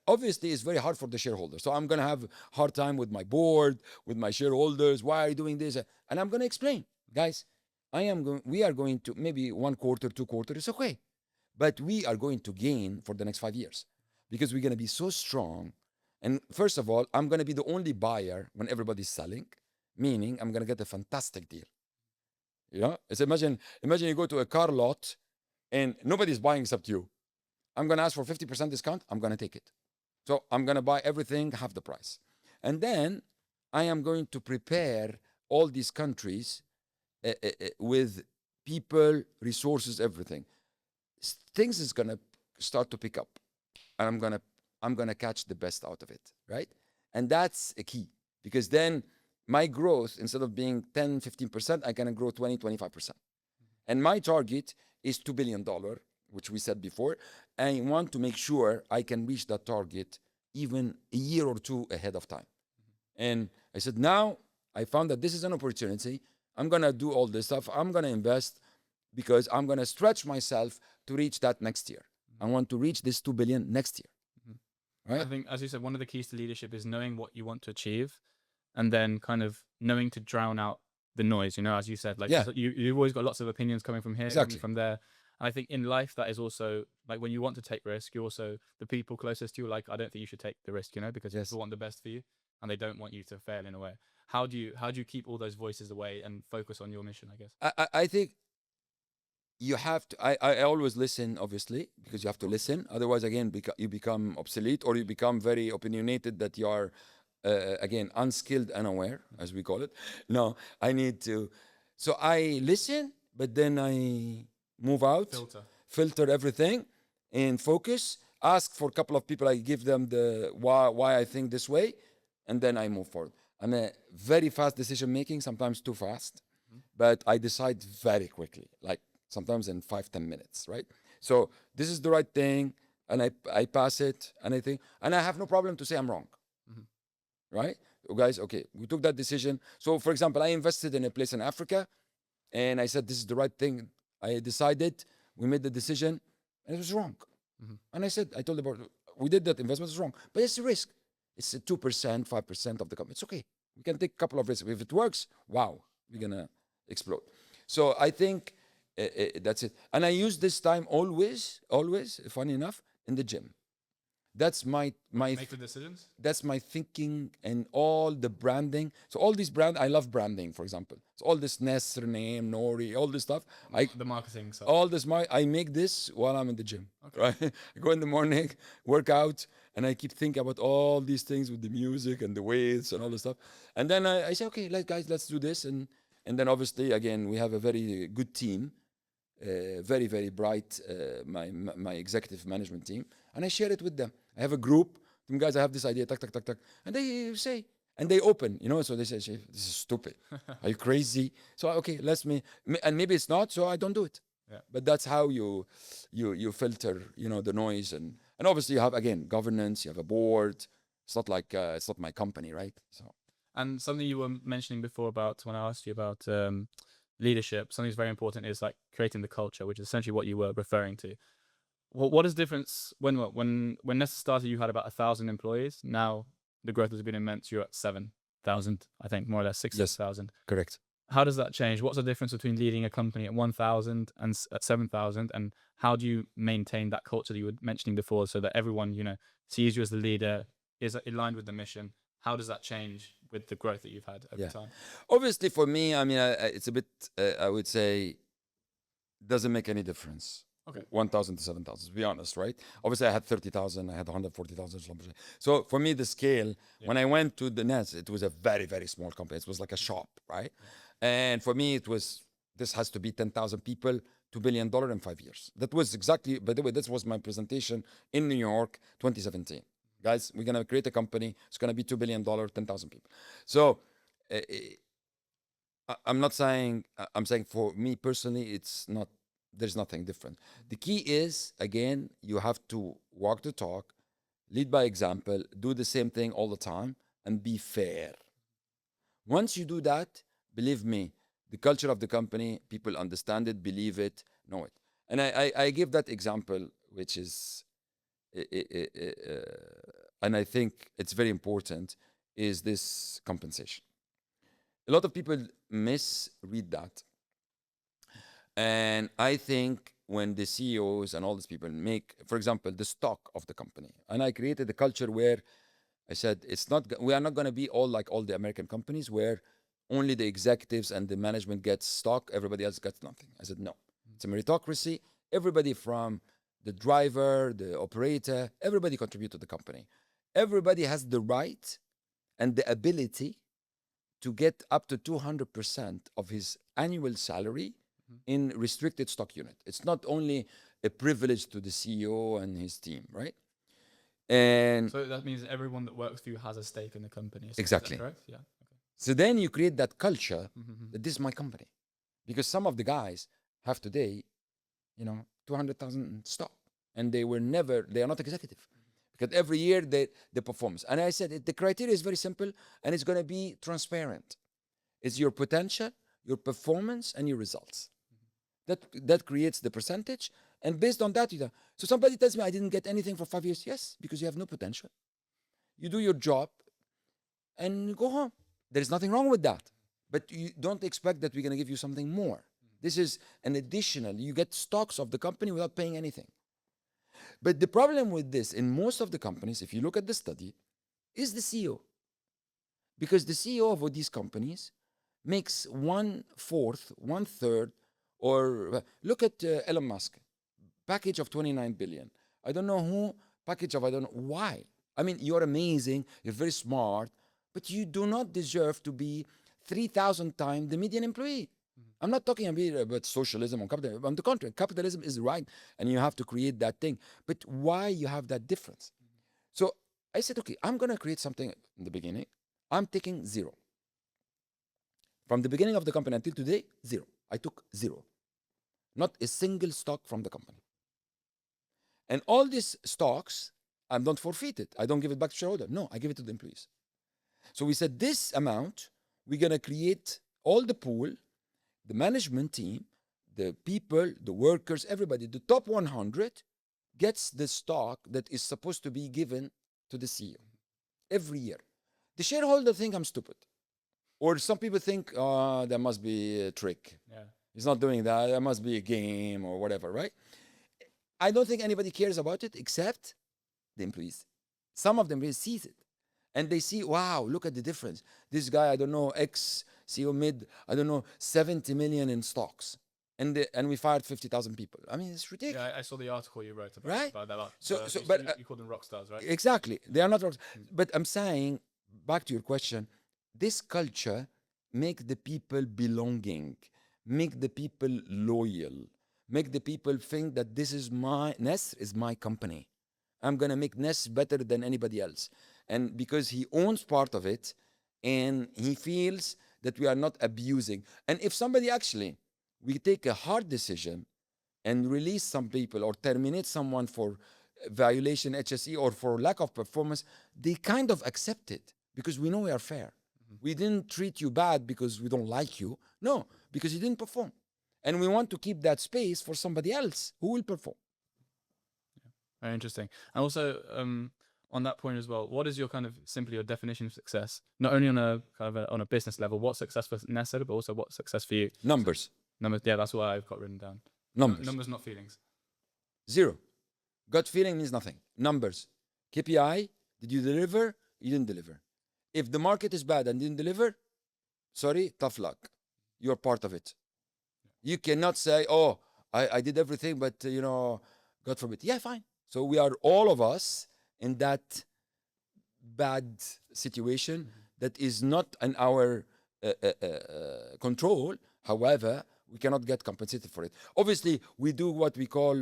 Obviously, it's very hard for the shareholders. So I'm going to have a hard time with my board, with my shareholders. Why are you doing this? And I'm going to explain, guys. We are going to, maybe 1 quarter, 2 quarters, it's okay. But we are going to gain for the next 5 years, because we're going to be so strong. And first of all, I'm going to be the only buyer when everybody's selling, meaning I'm going to get a fantastic deal. It's imagine you go to a car lot and nobody's buying except you. I'm going to ask for 50% discount. I'm going to take it. So I'm going to buy everything half the price. And then I am going to prepare all these countries with people, resources, everything. Things is going to start to pick up, and I'm going to catch the best out of it, right? And that's a key, because then my growth, instead of being 10, 15%, I can grow 20, 25%. And my target is $2 billion, which we said before. I want to make sure I can reach that target even a year or two ahead of time. And I said, now I found that this is an opportunity. I'm going to do all this stuff. I'm going to invest because I'm going to stretch myself to reach that next year. I want to reach this 2 billion next year. Right? I think, as you said, one of the keys to leadership is knowing what you want to achieve, and then kind of knowing to drown out the noise. You know, as you said, like you've always got lots of opinions coming from here, coming from there. And I think in life that is also like when you want to take risk, you also the people closest to you, like, I don't think you should take the risk, you know, because people want the best for you and they don't want you to fail in a way. How do you keep all those voices away and focus on your mission, I guess? I think you have to, I always listen, obviously, because you have to listen. Otherwise, again, you become obsolete, or you become very opinionated that you are, again, unskilled, unaware, as we call it. No, I need to. So I listen, but then I move out, filter everything, and focus. Ask for a couple of people. I give them the why I think this way, and then I move forward. I'm a very fast decision making, sometimes too fast, but I decide very quickly, like sometimes in 5-10 minutes, right? So this is the right thing, and I pass it, and I think, and I have no problem to say I'm wrong, right? Guys, okay, we took that decision. So for example, I invested in a place in Africa, and I said, this is the right thing. I decided, we made the decision, and it was wrong. And I told the board, we did that investment, it's wrong, but it's a risk. It's a 2%, 5% of the company. It's okay. We can take a couple of risks. If it works, wow, we're gonna explode. So I think that's it. And I use this time always, funny enough, in the gym. That's my make the decisions. That's my thinking and all the branding. So all these I love branding, for example. So all this NESR name, Nori, all this stuff. The marketing stuff. All this, I make this while I'm in the gym. Okay. Right? I go in the morning, work out, and I keep thinking about all these things with the music and the weights and all this stuff. And then I say, okay, guys, let's do this. And then obviously, again, we have a very good team, very, very bright, my executive management team, and I share it with them. I have a group. Guys, I have this idea, tak. And they say, and they open, you know, so they say, this is stupid. Are you crazy? So, okay, and maybe it's not, so I don't do it. Yeah. But that's how you filter, you know, the noise. And obviously you have, again, governance, you have a board. It's not like, it's not my company, right? So. And something you were mentioning before about when I asked you about leadership, something that's very important is like creating the culture, which is essentially what you were referring to. What is the difference when NESR started? You had about 1,000 employees. Now the growth has been immense. You're at 7,000, I think, more or less 6,000. Yes, correct. How does that change? What's the difference between leading a company at 1,000 and at 7,000? And how do you maintain that culture that you were mentioning before, so that everyone, you know, sees you as the leader, is aligned with the mission? How does that change with the growth that you've had over time? Obviously, for me, I mean, it's a bit, I would say, doesn't make any difference. Okay. 1,000 to 7,000, to be honest, right? Obviously, I had 30,000, I had 140,000. So for me, the scale, when I went to the NES, it was a very, very small company. It was like a shop, right? Yeah. And for me, this has to be 10,000 people, $2 billion in 5 years. That was exactly, by the way, this was my presentation in New York, 2017. Guys, we're going to create a company. It's going to be $2 billion, 10,000 people. So I'm not saying, I'm saying for me personally, there's nothing different. The key is, again, you have to walk the talk, lead by example, do the same thing all the time, and be fair. Once you do that, believe me, the culture of the company, people understand it, believe it, know it. And I give that example, which is, and I think it's very important, is this compensation. A lot of people misread that. And I think when the CEOs and all these people make, for example, the stock of the company, and I created a culture where I said, we are not going to be all like all the American companies where only the executives and the management gets stock, everybody else gets nothing. I said, no, it's a meritocracy. Everybody from the driver, the operator, everybody contribute to the company. Everybody has the right and the ability to get up to 200% of his annual salary in restricted stock unit. It's not only a privilege to the CEO and his team, right? And so that means everyone that works for you has a stake in the company. Exactly. Is that correct? Yeah. Okay. So then you create that culture that this is my company. Because some of the guys have today, 200,000 stock. And they are not executive. Because every year they perform. And I said, the criteria is very simple and it's going to be transparent. It's your potential, your performance, and your results. That creates the percentage, and based on that, so somebody tells me I didn't get anything for 5 years. Yes, because you have no potential. You do your job, and you go home. There is nothing wrong with that, but you don't expect that we're going to give you something more. This is an additional. You get stocks of the company without paying anything. But the problem with this in most of the companies, if you look at the study, is the CEO. Because the CEO of these companies makes 1/4, 1/3, or look at Elon Musk, package of 29 billion. I don't know who, package of I don't know why. I mean, you're amazing, you're very smart, but you do not deserve to be 3,000 times the median employee. I'm not talking about socialism or capitalism. On the contrary, capitalism is right, and you have to create that thing. But why you have that difference? So I said, okay, I'm going to create something in the beginning. I'm taking 0. From the beginning of the company until today, 0. I took 0. Not a single stock from the company. And all these stocks, I don't forfeit it. I don't give it back to shareholder. No, I give it to the employees. So we said this amount, we're going to create all the pool, the management team, the people, the workers, everybody. The top 100 gets the stock that is supposed to be given to the CEO every year. The shareholder think I'm stupid. Or some people think, oh, there must be a trick. Yeah. He's not doing that. There must be a game or whatever, right? I don't think anybody cares about it except the employees. Some of them really sees it. And they see, wow, look at the difference. This guy, I don't know, ex-CEO made, I don't know, 70 million in stocks. And we fired 50,000 people. I mean, it's ridiculous. Yeah, I saw the article you wrote about, right? About that. But you call them rock stars, right? Exactly. They are not rock stars. But I'm saying, back to your question, this culture make the people belonging, make the people loyal, make the people think that this is NESR is my company. I'm going to make NESR better than anybody else. And because he owns part of it, and he feels that we are not abusing. And if somebody actually, we take a hard decision and release some people or terminate someone for violation HSE or for lack of performance, they kind of accept it because we know we are fair. We didn't treat you bad because we don't like you. No, because you didn't perform. And we want to keep that space for somebody else who will perform. Very interesting. And also, on that point as well, what is your kind of simply your definition of success? Not only on a kind of on a business level, what's success for NESR, but also what's success for you? Numbers. Numbers. Yeah, that's what I've got written down. Numbers. Numbers, not feelings. 0. Gut feeling means nothing. Numbers. KPI. Did you deliver? You didn't deliver. If the market is bad and didn't deliver, sorry, tough luck. You're part of it. You cannot say, oh, I did everything, but, God forbid. Yeah, fine. So we are all of us in that bad situation that is not in our control. However, we cannot get compensated for it. Obviously, we do what we call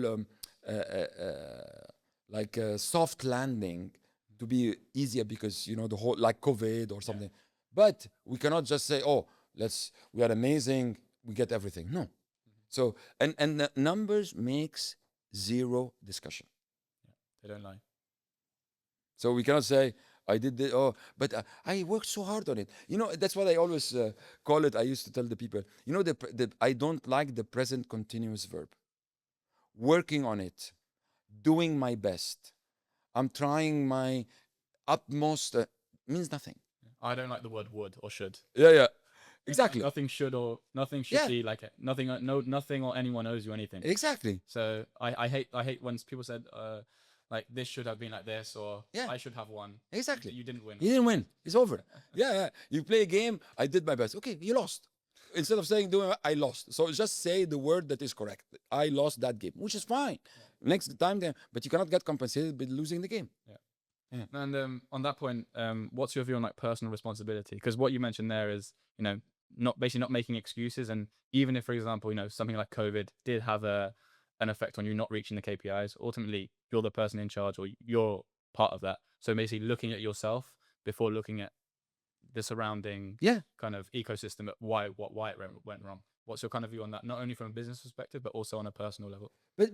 like a soft landing to be easier because, the whole, like COVID or something. Yeah. But we cannot just say, oh, we are amazing, we get everything. No. So, and the numbers makes 0 discussion. Yeah, they don't lie. So we cannot say, I did this, but I worked so hard on it. That's what I always call it. I used to tell the people, I don't like the present continuous verb. Working on it, doing my best. I'm trying my utmost, means nothing. I don't like the word would or should. Yeah. Exactly. Nothing should be like it. Nothing or anyone owes you anything. Exactly. So I hate when people said like this should have been like this or I should have won. Exactly. You didn't win. You didn't win. It's over. Yeah. You play a game. I did my best. Okay, you lost. Instead of saying I lost. So just say the word that is correct. I lost that game, which is fine. Yeah. Next time, but you cannot get compensated by losing the game. Yeah. And on that point, what's your view on like personal responsibility? Because what you mentioned there is, not making excuses. And even if, for example, something like COVID did have an effect on you not reaching the KPIs, ultimately you're the person in charge or you're part of that. So basically looking at yourself before looking at the surrounding kind of ecosystem at why it went wrong. What's your kind of view on that? Not only from a business perspective, but also on a personal level. But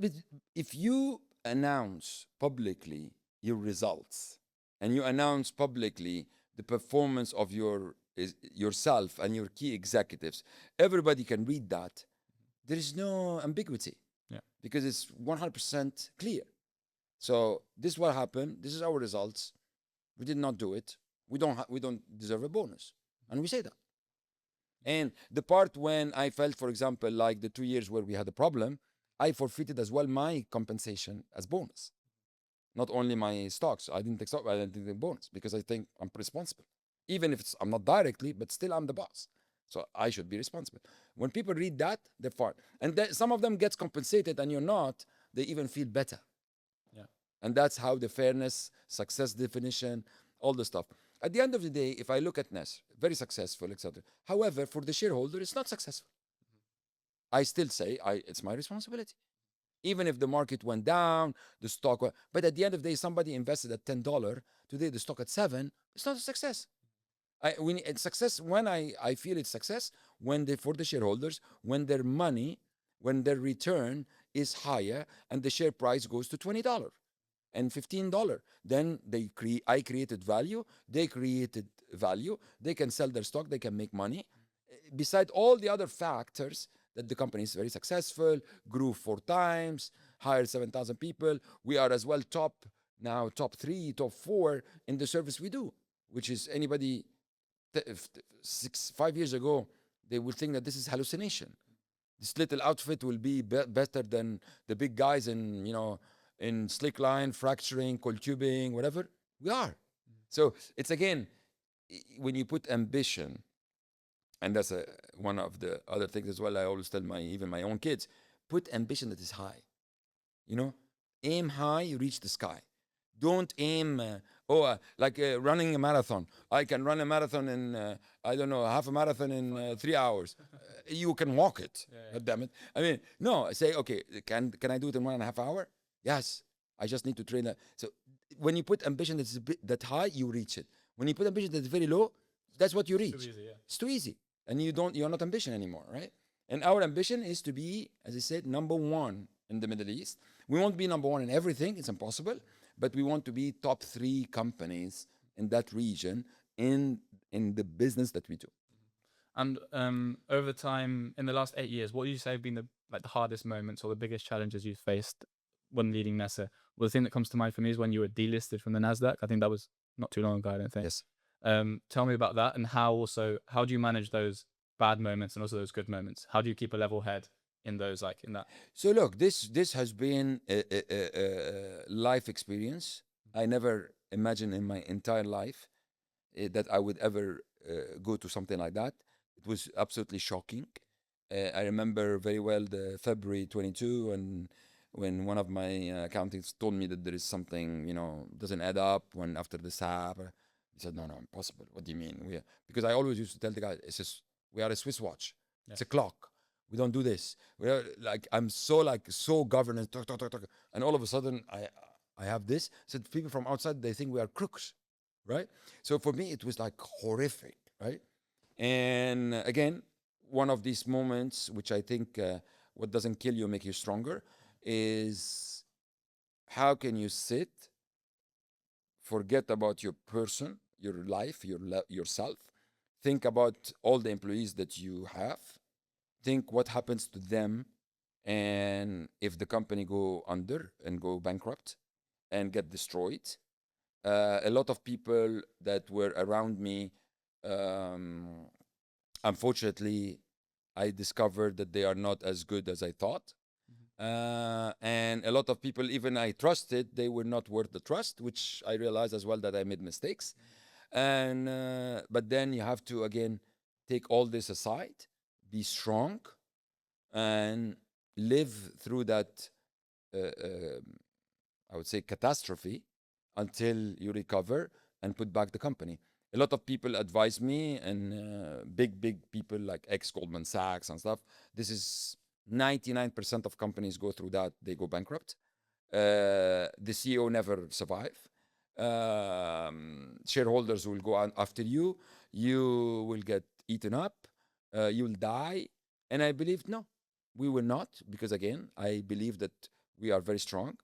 if you announce publicly your results and you announce publicly the performance of yourself and your key executives, everybody can read that. there is no ambiguity. Yeah. Because it's 100% clear. So this is what happened. This is our results. We did not do it. We don't deserve a bonus, and we say that. And the part when I felt, for example, like the 2 years where we had a problem, I forfeited as well my compensation as bonus. Not only my stocks. I didn't take stock. I didn't take the bonus because I think I'm responsible. Even if I'm not directly, but still I'm the boss. So I should be responsible. When people read that, they're fine. And some of them gets compensated and you're not, they even feel better. Yeah. And that's how the fairness, success definition, all the stuff. At the end of the day, if I look at NESR, very successful, etc. However, for the shareholder, it's not successful. I still say it's my responsibility. Even if the market went down, the stock went, but at the end of the day, somebody invested at $10, today the stock at $7, it's not a success. It's success when I feel it's success when for the shareholders, when their money, when their return is higher and the share price goes to $20 and $15. Then I created value, they created value, they can sell their stock, they can make money. Beside all the other factors that the company is very successful, grew 4 times, hired 7,000 people. We are as well top 3, top 4 in the service we do, which is anybody 5 years ago, they would think that this is hallucination. This little outfit will be better than the big guys in slick line, fracturing, coiled tubing, whatever. We are. So it's again, when you put ambition, and that's one of the other things as well. I always tell even my own kids, put ambition that is high. Aim high, you reach the sky. Don't aim, like running a marathon. I can run a marathon in, half a marathon in 3 hours. You can walk it, damn it. I mean, no, say, okay, can I do it in 1.5 hours? Yes, I just need to train that. So when you put ambition that's that high, you reach it. When you put ambition that's very low, that's what you reach. Too easy, yeah. It's too easy. And you're not ambition anymore, right? And our ambition is to be, as I said, number 1 in the Middle East. We won't be number 1 in everything, it's impossible, but we want to be top 3 companies in that region in the business that we do. And over time, in the last 8 years, what do you say have been the hardest moments or the biggest challenges you've faced when leading NESR? Well, the thing that comes to mind for me is when you were delisted from the NASDAQ. I think that was not too long ago, I don't think. Yes. Tell me about that, and how do you manage those bad moments and also those good moments? How do you keep a level head in those, in that? So look, this has been a life experience. I never imagined in my entire life that I would ever go to something like that. It was absolutely shocking. I remember very well the February 22, and when one of my accountants told me that there is something, doesn't add up when after the SAP. He said, no, impossible. What do you mean? Because I always used to tell the guy, we are a Swiss watch. Yeah. It's a clock. We don't do this. We are I'm so governance, talk. And all of a sudden I have this. So people from outside, they think we are crooks, right? So for me, it was horrific, right? And again, one of these moments, which I think what doesn't kill you make you stronger, is how can you sit, forget about your person, your life, yourself, think about all the employees that you have, think what happens to them, and if the company go under and go bankrupt and get destroyed. A lot of people that were around me, unfortunately, I discovered that they are not as good as I thought. And a lot of people, even I trusted, they were not worth the trust, which I realized as well that I made mistakes. And but then you have to again take all this aside, be strong, and live through that I would say catastrophe until you recover and put back the company. A lot of people advise me, and big people like ex-Goldman Sachs and stuff. This is 99% of companies go through that. They go bankrupt. The CEO never survive. Shareholders will go on after you. You will get eaten up. You'll die. And I believed, no, we will not, because again, I believe that we are very strong.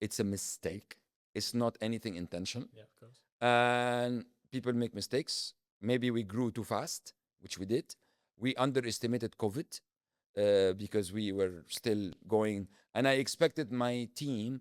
It's a mistake. It's not anything intentional. Yeah, of course. And people make mistakes. Maybe we grew too fast, which we did. We underestimated COVID. because we were still going. And I expected my team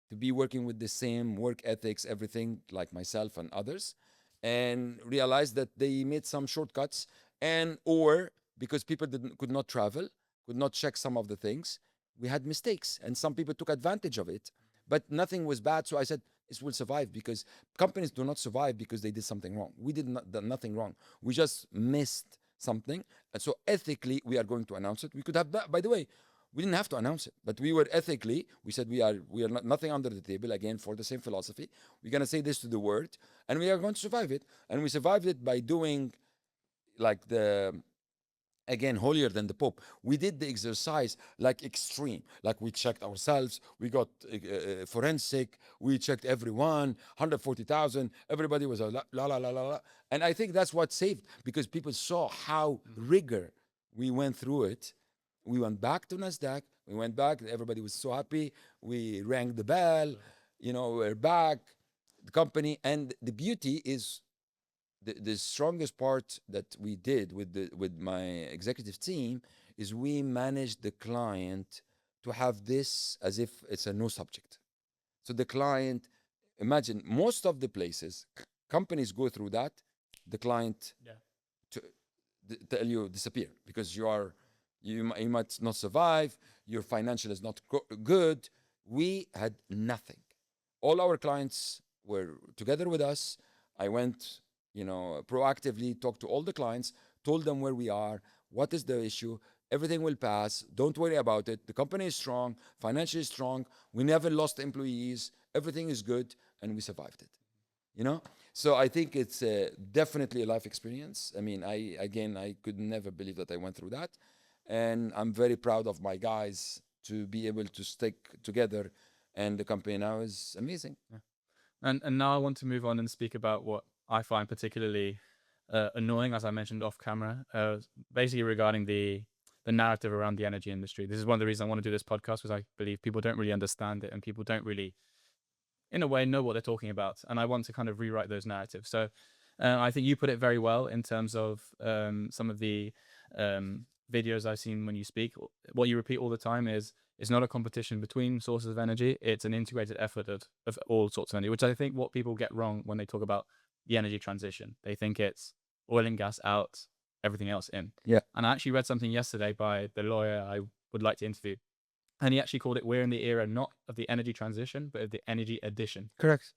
to be working with the same work ethics, everything like myself and others, and realized that they made some shortcuts, and or because people could not travel, could not check some of the things, we had mistakes, and some people took advantage of it. But nothing was bad, so I said it will survive, because companies do not survive because they did something wrong. We did nothing wrong. We just missed something, and so ethically we are going to announce it. We could have, by the way, we didn't have to announce it, but we were ethically, we said we are not, nothing under the table, again, for the same philosophy. We're going to say this to the world, and we are going to survive it. And we survived it by doing, like, the, again, holier than the Pope. We did the exercise like extreme. Like, we checked ourselves, we got forensic, we checked everyone, 140,000, everybody was a la la la la la. And I think that's what saved, because people saw how rigor we went through it. We went back to NASDAQ, we went back, everybody was so happy, we rang the bell, we're back, the company. And the beauty is, the strongest part that we did with my executive team is we managed the client to have this as if it's a no subject. So the client, imagine, most of the places, companies go through that, the client to tell you disappear, because you might not survive, your financial is not good. We had nothing. All our clients were together with us. I went, proactively talked to all the clients, told them where we are, what is the issue, everything will pass, don't worry about it, the company is strong, financially strong, we never lost employees, everything is good, and we survived it. So I think it's definitely a life experience. I mean, I could never believe that I went through that, and I'm very proud of my guys to be able to stick together, and the company now is amazing. Yeah. And now I want to move on and speak about what I find particularly annoying, as I mentioned off camera, basically regarding the narrative around the energy industry. This is one of the reasons I want to do this podcast, because I believe people don't really understand it, and people don't really, in a way, know what they're talking about. And I want to kind of rewrite those narratives. So I think you put it very well in terms of some of the videos I've seen when you speak. What you repeat all the time is, it's not a competition between sources of energy, it's an integrated effort of all sorts of energy, which I think what people get wrong when they talk about the energy transition. They think it's oil and gas out, everything else in. Yeah. And I actually read something yesterday by the lawyer I would like to interview, and he actually called it, we're in the era not of the energy transition, but of the energy addition. Correct.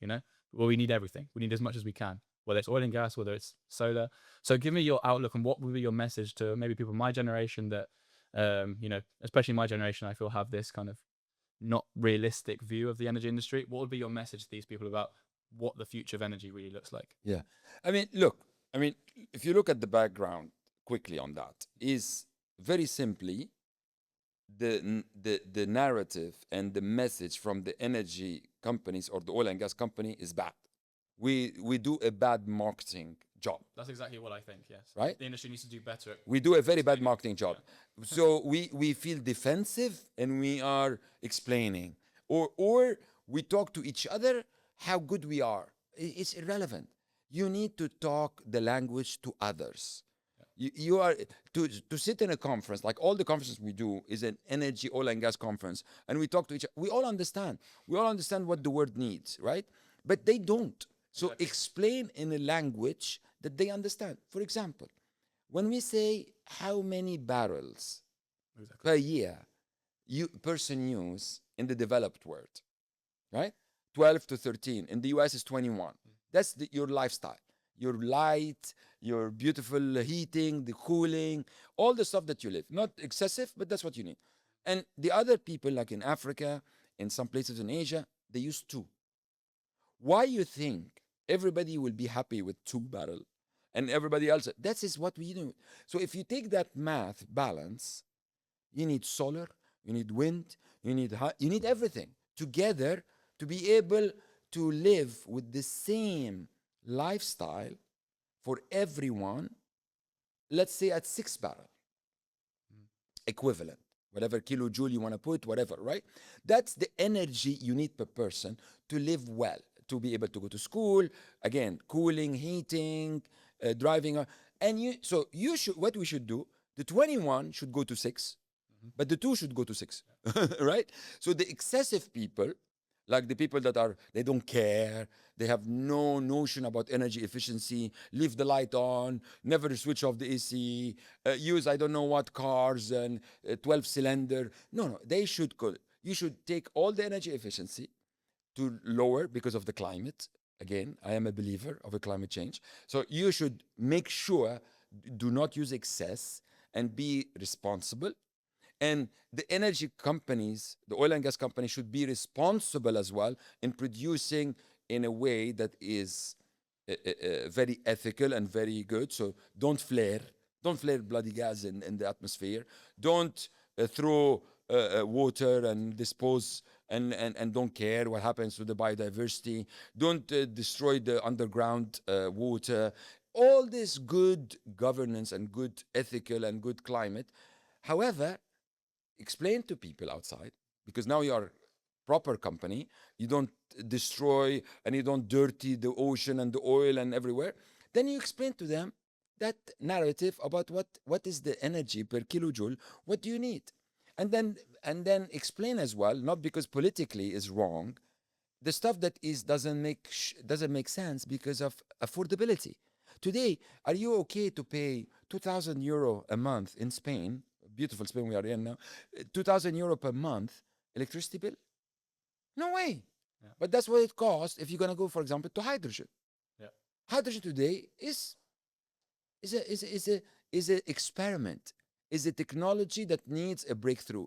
Well, we need everything. We need as much as we can, whether it's oil and gas, whether it's solar. So give me your outlook, and what would be your message to maybe people my generation that, especially my generation, I feel have this kind of not realistic view of the energy industry. What would be your message to these people about what the future of energy really looks like? Yeah. Look, if you look at the background quickly on that, is very simply the narrative and the message from the energy companies or the oil and gas company is bad. We do a bad marketing job. That's exactly what I think, yes. Right? The industry needs to do better. We do a very bad marketing job. So we feel defensive, and we are explaining. Or we talk to each other how good we are. It's irrelevant. You need to talk the language to others. You are to sit in a conference, like all the conferences we do is an energy, oil and gas conference, and we talk to each other. We all understand what the world needs, right? But they don't. So explain in a language that they understand. For example, when we say how many barrels per year person use in the developed world, right? 12 to 13. In the US is 21. That's your lifestyle. Your light, your beautiful heating, the cooling, all the stuff that you live. Not excessive, but that's what you need. And the other people, like in Africa, in some places in Asia, they use 2. Why you think everybody will be happy with 2 barrel and everybody else? That is what we do. So if you take that math balance, you need solar, you need wind, you need everything together to be able to live with the same lifestyle for everyone, let's say at 6 barrel equivalent, whatever kilojoule you want to put, whatever, right? That's the energy you need per person to live well, to be able to go to school, again, cooling, heating, driving. And what we should do, the 21 should go to 6, but the two should go to 6, right? So the excessive people, like the people that are, they don't care, they have no notion about energy efficiency, leave the light on, never switch off the AC, use I don't know what cars and 12 cylinder. No, they should go. You should take all the energy efficiency to lower because of the climate. Again, I am a believer of a climate change. So you should make sure do not use excess and be responsible. And the energy companies, the oil and gas companies, should be responsible as well in producing in a way that is very ethical and very good. So don't flare bloody gas in the atmosphere. Don't throw water and dispose and don't care what happens to the biodiversity. Don't destroy the underground water. All this good governance and good ethical and good climate. However, explain to people outside, because now you are proper company, you don't destroy and you don't dirty the ocean and the oil and everywhere. Then you explain to them that narrative about what is the energy per kilojoule, what do you need, and then explain as well, not because politically is wrong, the stuff that is doesn't make sense because of affordability. Today, are you okay to pay 2,000 euro a month in Spain? Beautiful Spain we are in now. 2,000 euro per month electricity bill? No way. Yeah. But that's what it costs if you're gonna go, for example, to hydrogen. Yeah. Hydrogen today is a experiment, is a technology that needs a breakthrough,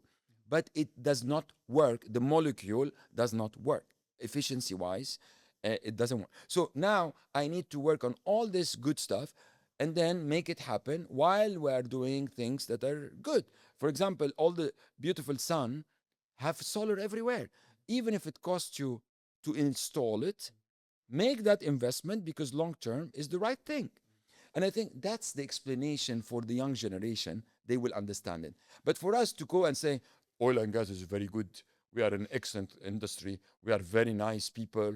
but it does not work. The molecule does not work efficiency wise. It doesn't work. So now I need to work on all this good stuff and then make it happen while we are doing things that are good. For example, all the beautiful sun have solar everywhere. Even if it costs you to install it, make that investment because long term is the right thing. And I think that's the explanation for the young generation. They will understand it. But for us to go and say, oil and gas is very good, we are an excellent industry, we are very nice people.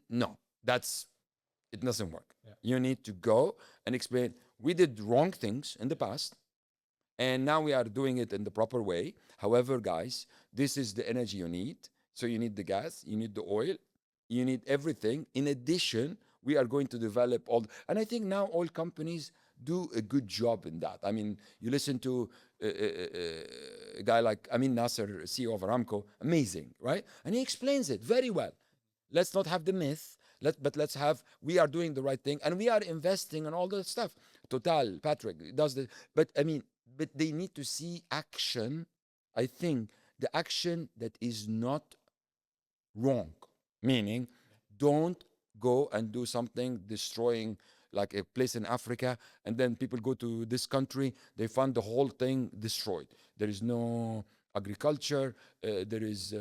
No, it doesn't work. Yeah. You need to go and explain, we did wrong things in the past, and now we are doing it in the proper way. However, guys, this is the energy you need. So you need the gas, you need the oil, you need everything. In addition, we are going to develop all, and I think now oil companies do a good job in that. I mean, you listen to a guy like NASR, CEO of Aramco, amazing, right? And he explains it very well. Let's not have the myth, but let's have, we are doing the right thing, and we are investing in all that stuff. Total, Patrick, does the, but they need to see action. I think the action that is not wrong, meaning don't go and do something destroying like a place in Africa, and then people go to this country, they find the whole thing destroyed. There is no agriculture, there is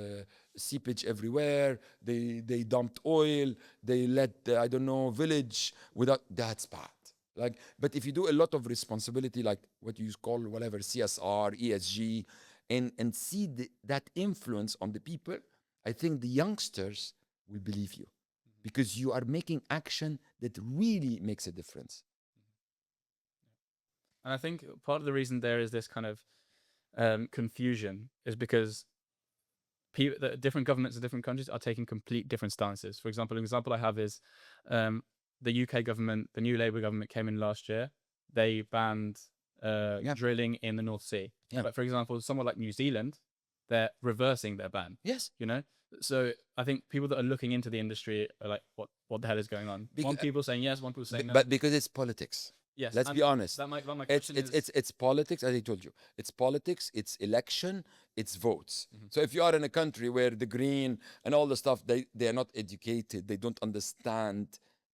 seepage everywhere, they dumped oil, they let, I don't know, village without, that's bad. Like, but if you do a lot of responsibility, like what you call whatever, CSR, ESG, and see that influence on the people, I think the youngsters will believe you because you are making action that really makes a difference. And I think part of the reason there is this kind of confusion is because the different governments of different countries are taking complete different stances. For example, an example I have is the UK government, the new Labour government came in last year. They banned drilling in the North Sea. Yeah. But for example, someone like New Zealand, they're reversing their ban. Yes. You know? So I think people that are looking into the industry are like, what the hell is going on? One people saying yes, one people saying no. But because it's politics. Yes. Let's be honest. My question it's politics, as I told you. It's politics, it's election, it's votes. Mm-hmm. So if you are in a country where the green and all the stuff, they are not educated, they don't understand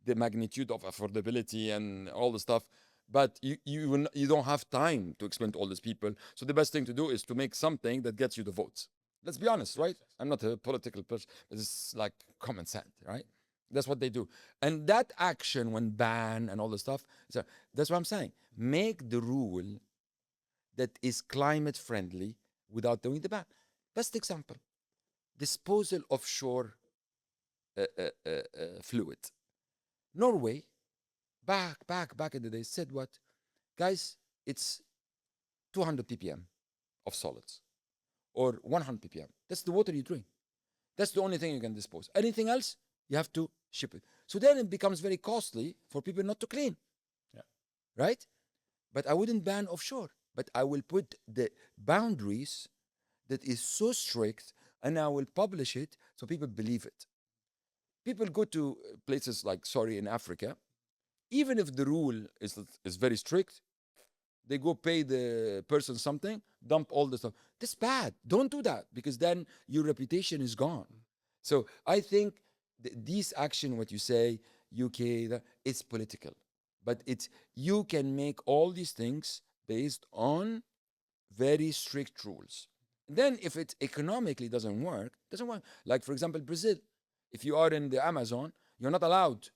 the magnitude of affordability and all the stuff, but you don't have time to explain to all these people. So the best thing to do is to make something that gets you the votes. Let's be honest, right? I'm not a political person. It's like common sense, right? That's what they do. And that action, when ban and all the stuff, so that's what I'm saying. Make the rule that is climate friendly without doing the ban. Best example, disposal offshore fluid. Norway, back in the day, said what? Guys, it's 200 ppm of solids or 100 ppm. That's the water you drink. That's the only thing you can dispose. Anything else, you have to ship it. So then it becomes very costly for people not to clean. Yeah. Right? But I wouldn't ban offshore. But I will put the boundaries that is so strict, and I will publish it so people believe it. People go to places like, in Africa, even if the rule is very strict, they go pay the person something, dump all the stuff. That's bad. Don't do that, because then your reputation is gone. So I think this action, what you say, UK, it's political. But you can make all these things based on very strict rules. Then if it economically doesn't work. Like, for example, Brazil. If you are in the Amazon, you're not allowed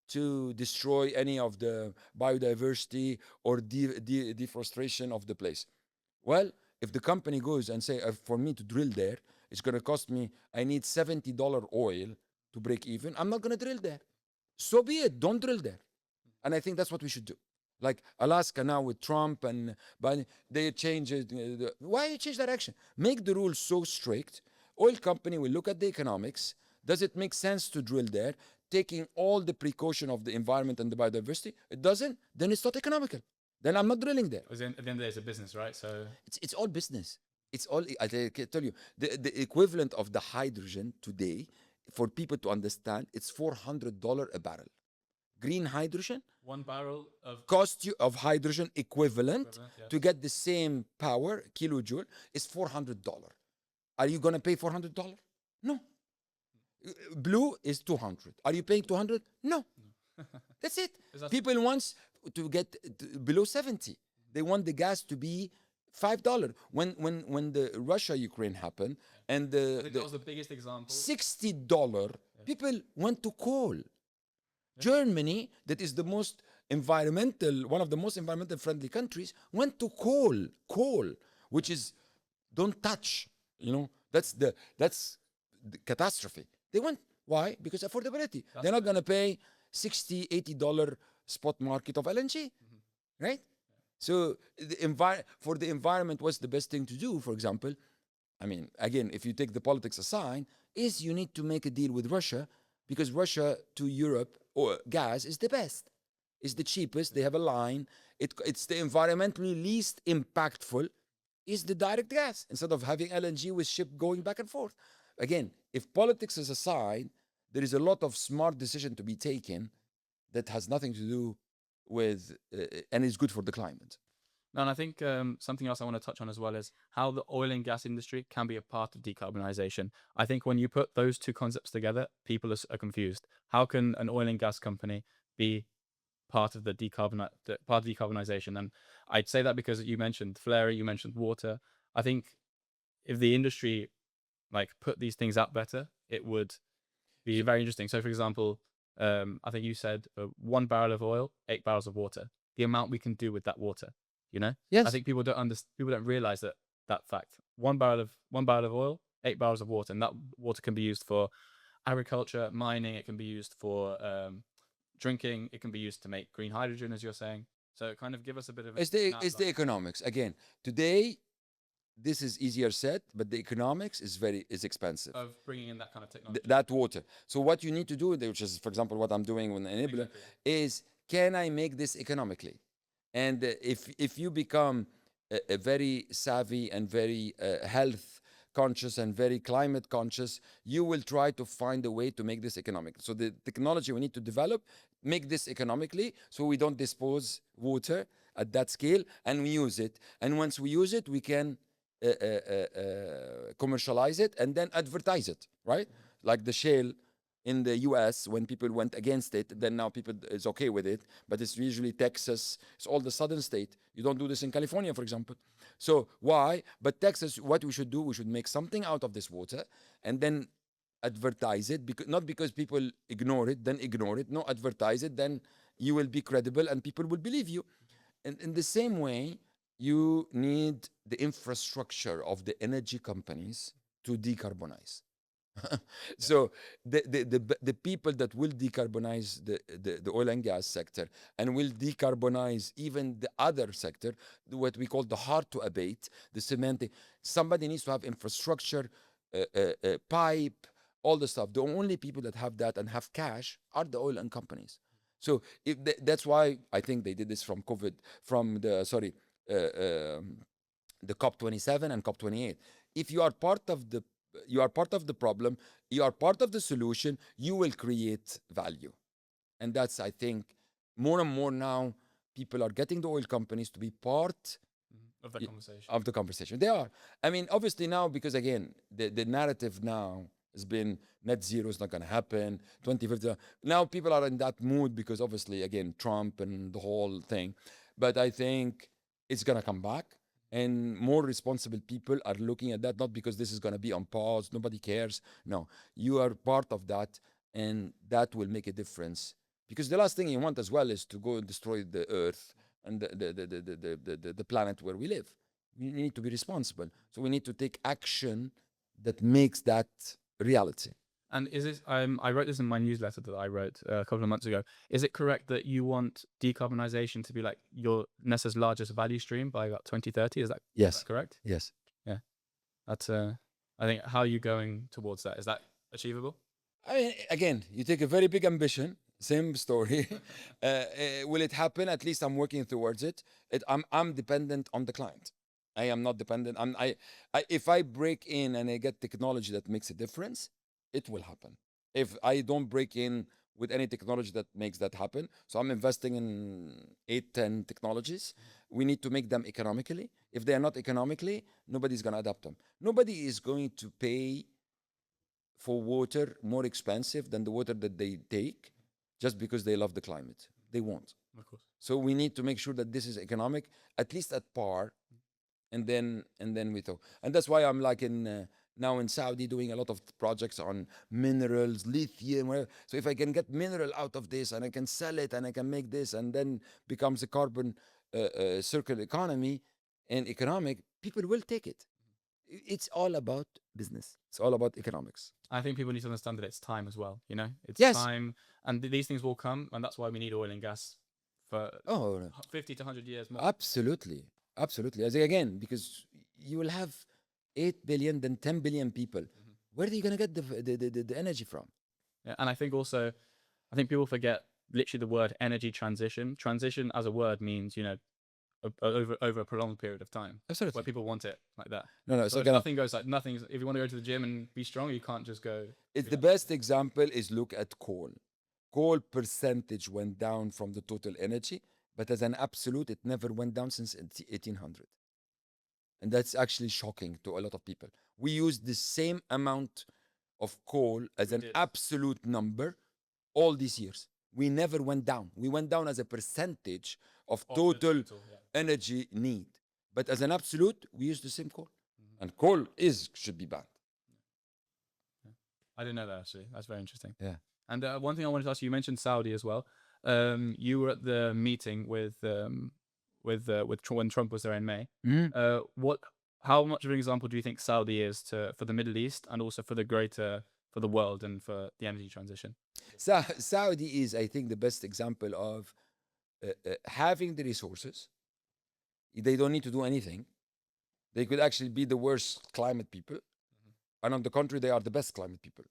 to destroy any of the biodiversity or deforestation of the place. Well, if the company goes and say, for me to drill there, it's going to cost me, I need $70 oil to break even, I'm not going to drill there. So be it, don't drill there. And I think that's what we should do. Like Alaska now with Trump and Biden, they change it. Why you change direction? Make the rules so strict. Oil company will look at the economics. Does it make sense to drill there? Taking all the precaution of the environment and the biodiversity. It doesn't, then it's not economical. Then I'm not drilling there. At the end of the day, it's a business, right? So it's all business. It's all, I can tell you, the equivalent of the hydrogen today, for people to understand, it's $400 a barrel. Green hydrogen, 1 barrel of cost you of hydrogen equivalent yeah. to get the same power, kilojoule, is $400. Are you going to pay $400? No. Blue is 200. Are you paying 200? No. That's it. People want to get below 70. They want the gas to be $5. When the Russia-Ukraine happened, and that was the biggest example. $60, people went to coal. Germany, that is the most one of the most environmental friendly countries, went to coal, which is don't touch. That's the catastrophe. They went. Why? Because affordability. They're not going to pay $60, $80 spot market of LNG, right? So for the environment, what's the best thing to do? For example, I mean, again, if you take the politics aside, is you need to make a deal with Russia, because Russia to Europe or gas is the best, is the cheapest. They have a line. It's the environmentally least impactful, is the direct gas, instead of having LNG with ship going back and forth. Again, if politics is aside, there is a lot of smart decision to be taken that has nothing to do with, and is good for the climate. No, and I think something else I want to touch on as well is how the oil and gas industry can be a part of decarbonization. I think when you put those two concepts together, people are confused. How can an oil and gas company be part of the decarbonization? And I'd say that because you mentioned flare, you mentioned water. I think if the industry put these things out better, it would be very interesting. So, for example, I think you said 1 barrel of oil, 8 barrels of water. The amount we can do with that water. Yes. I think people don't realize that fact. 1 barrel of oil, 8 barrels of water, and that water can be used for agriculture, mining. It can be used for drinking. It can be used to make green hydrogen, as you're saying. So kind of give us a bit of it's the economics. Again, today this is easier said, but the economics is expensive of bringing in that kind of technology. That water. So what you need to do, which is, for example, what I'm doing with Enabler, is can I make this economically? And if you become a very savvy and very health conscious and very climate conscious, you will try to find a way to make this economic. So the technology we need to develop, make this economically, so we don't dispose water at that scale, and we use it. And once we use it, we can commercialize it and then advertise it, right? Like the shale in the US, when people went against it, then now people is okay with it, but it's usually Texas, it's all the southern state. You don't do this in California, for example. So why? But Texas, what we should do, we should make something out of this water and then advertise it, not because people ignore it, then ignore it. No, advertise it, then you will be credible and people will believe you. And in the same way, you need the infrastructure of the energy companies to decarbonize. So the people that will decarbonize the oil and gas sector and will decarbonize even the other sector, what we call the hard to abate, the cementing, somebody needs to have infrastructure, pipe, all the stuff. The only people that have that and have cash are the oil and companies. So if that's why I think they did this from COVID, from the, sorry, the COP27 and COP28. If you are part of the problem, you are part of the solution, you will create value. And that's, I think, more and more now, people are getting the oil companies to be part of the conversation. Of the conversation. They are. I mean, obviously now, because again, the narrative now has been net zero is not going to happen, 2050. Now people are in that mood because obviously, again, Trump and the whole thing. But I think it's going to come back. And more responsible people are looking at that, not because this is going to be on pause, nobody cares. No, you are part of that, and that will make a difference. Because the last thing you want as well is to go and destroy the earth and the planet where we live. We need to be responsible. So we need to take action that makes that reality. And is this, I wrote this in my newsletter that I wrote a couple of months ago. Is it correct that you want decarbonization to be like your NESR's largest value stream by about 2030? Is that, Yes. Is that correct? Yes. Yeah. That's, I think, how are you going towards that? Is that achievable? I mean, again, you take a very big ambition, same story. Will it happen? At least I'm working towards it. I'm dependent on the client. I am not dependent. If I break in and I get technology that makes a difference, it will happen. If I don't break in with any technology that makes that happen, so I'm investing in 8, 10 technologies. We need to make them economically. If they are not economically, nobody's going to adopt them. Nobody is going to pay for water more expensive than the water that they take just because they love the climate. They won't. Of course. So we need to make sure that this is economic, at least at par, and then we talk. And that's why I'm like now in Saudi doing a lot of projects on minerals, lithium. Whatever. So if I can get mineral out of this and I can sell it and I can make this and then becomes a carbon circular economy and economic, people will take it. It's all about business. It's all about economics. I think people need to understand that it's time as well. You know, it's Yes. time, and these things will come, and that's why we need oil and gas for 50 to 100 years more. Absolutely, absolutely. As again, because you will have 8 billion, then 10 billion people. Where are you gonna get the energy from? Yeah, and I think also, I think people forget literally the word energy transition. Transition as a word means, you know, over a prolonged period of time. Absolutely. Where people want it like that. No, So nothing goes like nothing. If you want to go to the gym and be strong, you can't just go. It's the best example is look at coal. Coal percentage went down from the total energy, but as an absolute, it never went down since 1800. And that's actually shocking to a lot of people. We use the same amount of coal as an absolute number all these years. We never went down. We went down as a percentage of total energy need. But as an absolute, we use the same coal. And coal should be banned. I didn't know that actually. That's very interesting. Yeah. And one thing I wanted to ask you, you mentioned Saudi as well. You were at the meeting with when Trump was there in May. How much of an example do you think Saudi is for the Middle East and also for the world and for the energy transition? Saudi is, I think, the best example of having the resources. They don't need to do anything. They could actually be the worst climate people. And on the contrary, they are the best climate people,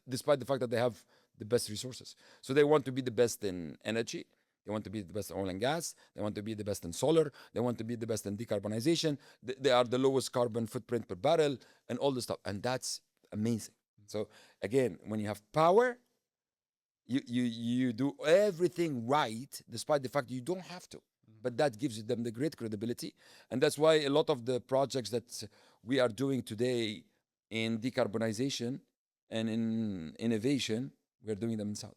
despite the fact that they have the best resources. So they want to be the best in energy. They want to be the best in oil and gas. They want to be the best in solar. They want to be the best in decarbonization. They are the lowest carbon footprint per barrel and all the stuff. And that's amazing. So again, when you have power, you do everything right, despite the fact you don't have to. But that gives them the great credibility. And that's why a lot of the projects that we are doing today in decarbonization and in innovation, we're doing them in Saudi.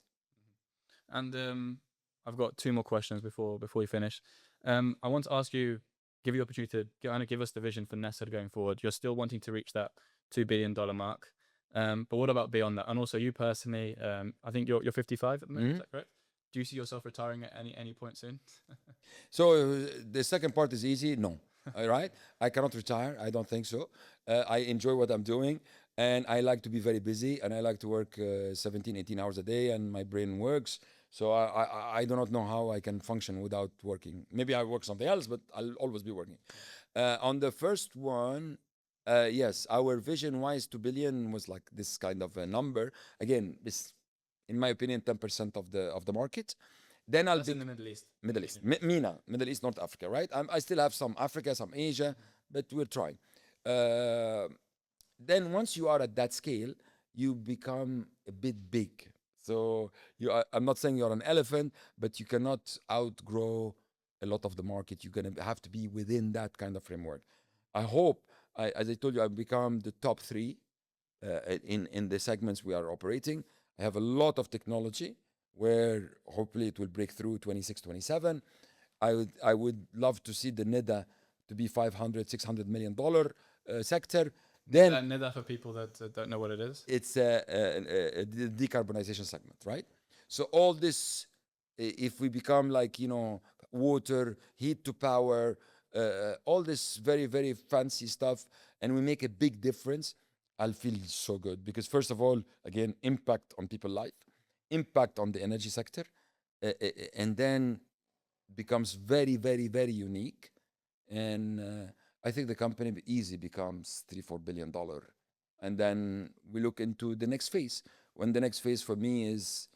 And I've got 2 more questions before we finish. I want to ask you, give you the opportunity to kind of give us the vision for NESR going forward. You're still wanting to reach that $2 billion mark. But what about beyond that? And also you personally, I think you're 55 at the moment, is that correct? Do you see yourself retiring at any point soon? So the second part is easy. No. All right. I cannot retire. I don't think so. I enjoy what I'm doing. And I like to be very busy, and I like to work 17, 18 hours a day, and my brain works. So I do not know how I can function without working. Maybe I work something else, but I'll always be working. On the first one, yes, our vision-wise, 2 billion was like this kind of a number. Again, this, in my opinion, 10% of the market. Then I'll That's be in the Middle East. Middle East, MENA, Middle East, North Africa, right? I still have some Africa, some Asia, but we're trying. Then once you are at that scale, you become a bit big. So I'm not saying you're an elephant, but you cannot outgrow a lot of the market. You're gonna have to be within that kind of framework. I hope, as I told you, I've become the top three in the segments we are operating. I have a lot of technology where hopefully it will break through 26, 27. I would love to see the NIDA to be $500-600 million sector. Then NIDA, for people that don't know what it is. it's a decarbonization segment, right? So all this, if we become like, water, heat to power, all this very, very fancy stuff, and we make a big difference, I'll feel so good. Because first of all, again, impact on people's life, impact on the energy sector, and then becomes very, very, very unique. And I think the company easy becomes $3-4 billion. And then we look into the next phase. When the next phase for me is,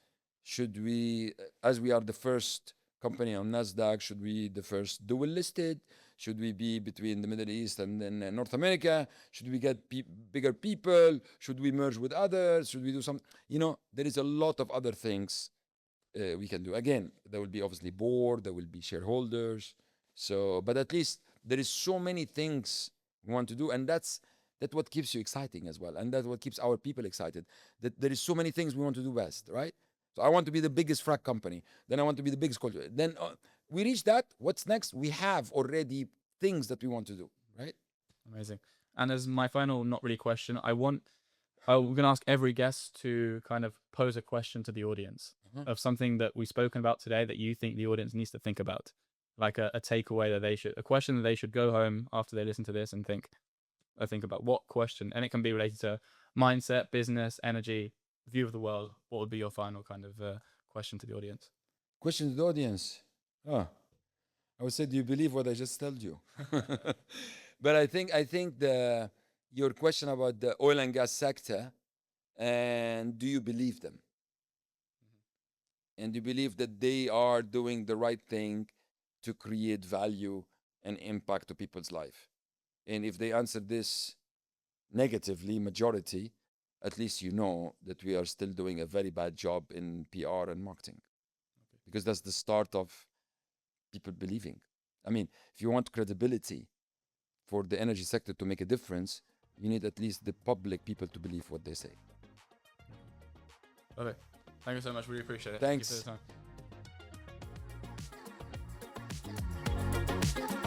should we, as we are the first company on NASDAQ, should we the first dual listed? Should we be between the Middle East and then North America? Should we get bigger people? Should we merge with others? Should we do some, there is a lot of other things we can do. Again, there will be obviously board, there will be shareholders. So, but at least there is so many things we want to do, and that's what keeps you exciting as well, and that's what keeps our people excited. That there is so many things we want to do best, right? So I want to be the biggest frac company. Then I want to be the biggest culture. Then we reach that. What's next? We have already things that we want to do, right? Amazing. And as my final, not really question, we're going to ask every guest to kind of pose a question to the audience of something that we've spoken about today that you think the audience needs to think about. Like a takeaway that a question that they should go home after they listen to this and think about what question, and it can be related to mindset, business, energy, view of the world. What would be your final kind of question to the audience? Question to the audience. I would say, do you believe what I just told you? But I think your question about the oil and gas sector, and do you believe them? And do you believe that they are doing the right thing to create value and impact to people's life? And if they answer this negatively, majority, at least you know that we are still doing a very bad job in PR and marketing. Because that's the start of people believing. I mean, if you want credibility for the energy sector to make a difference, you need at least the public people to believe what they say. Okay. Thank you so much. Really appreciate it. Thanks. Thank you for the time.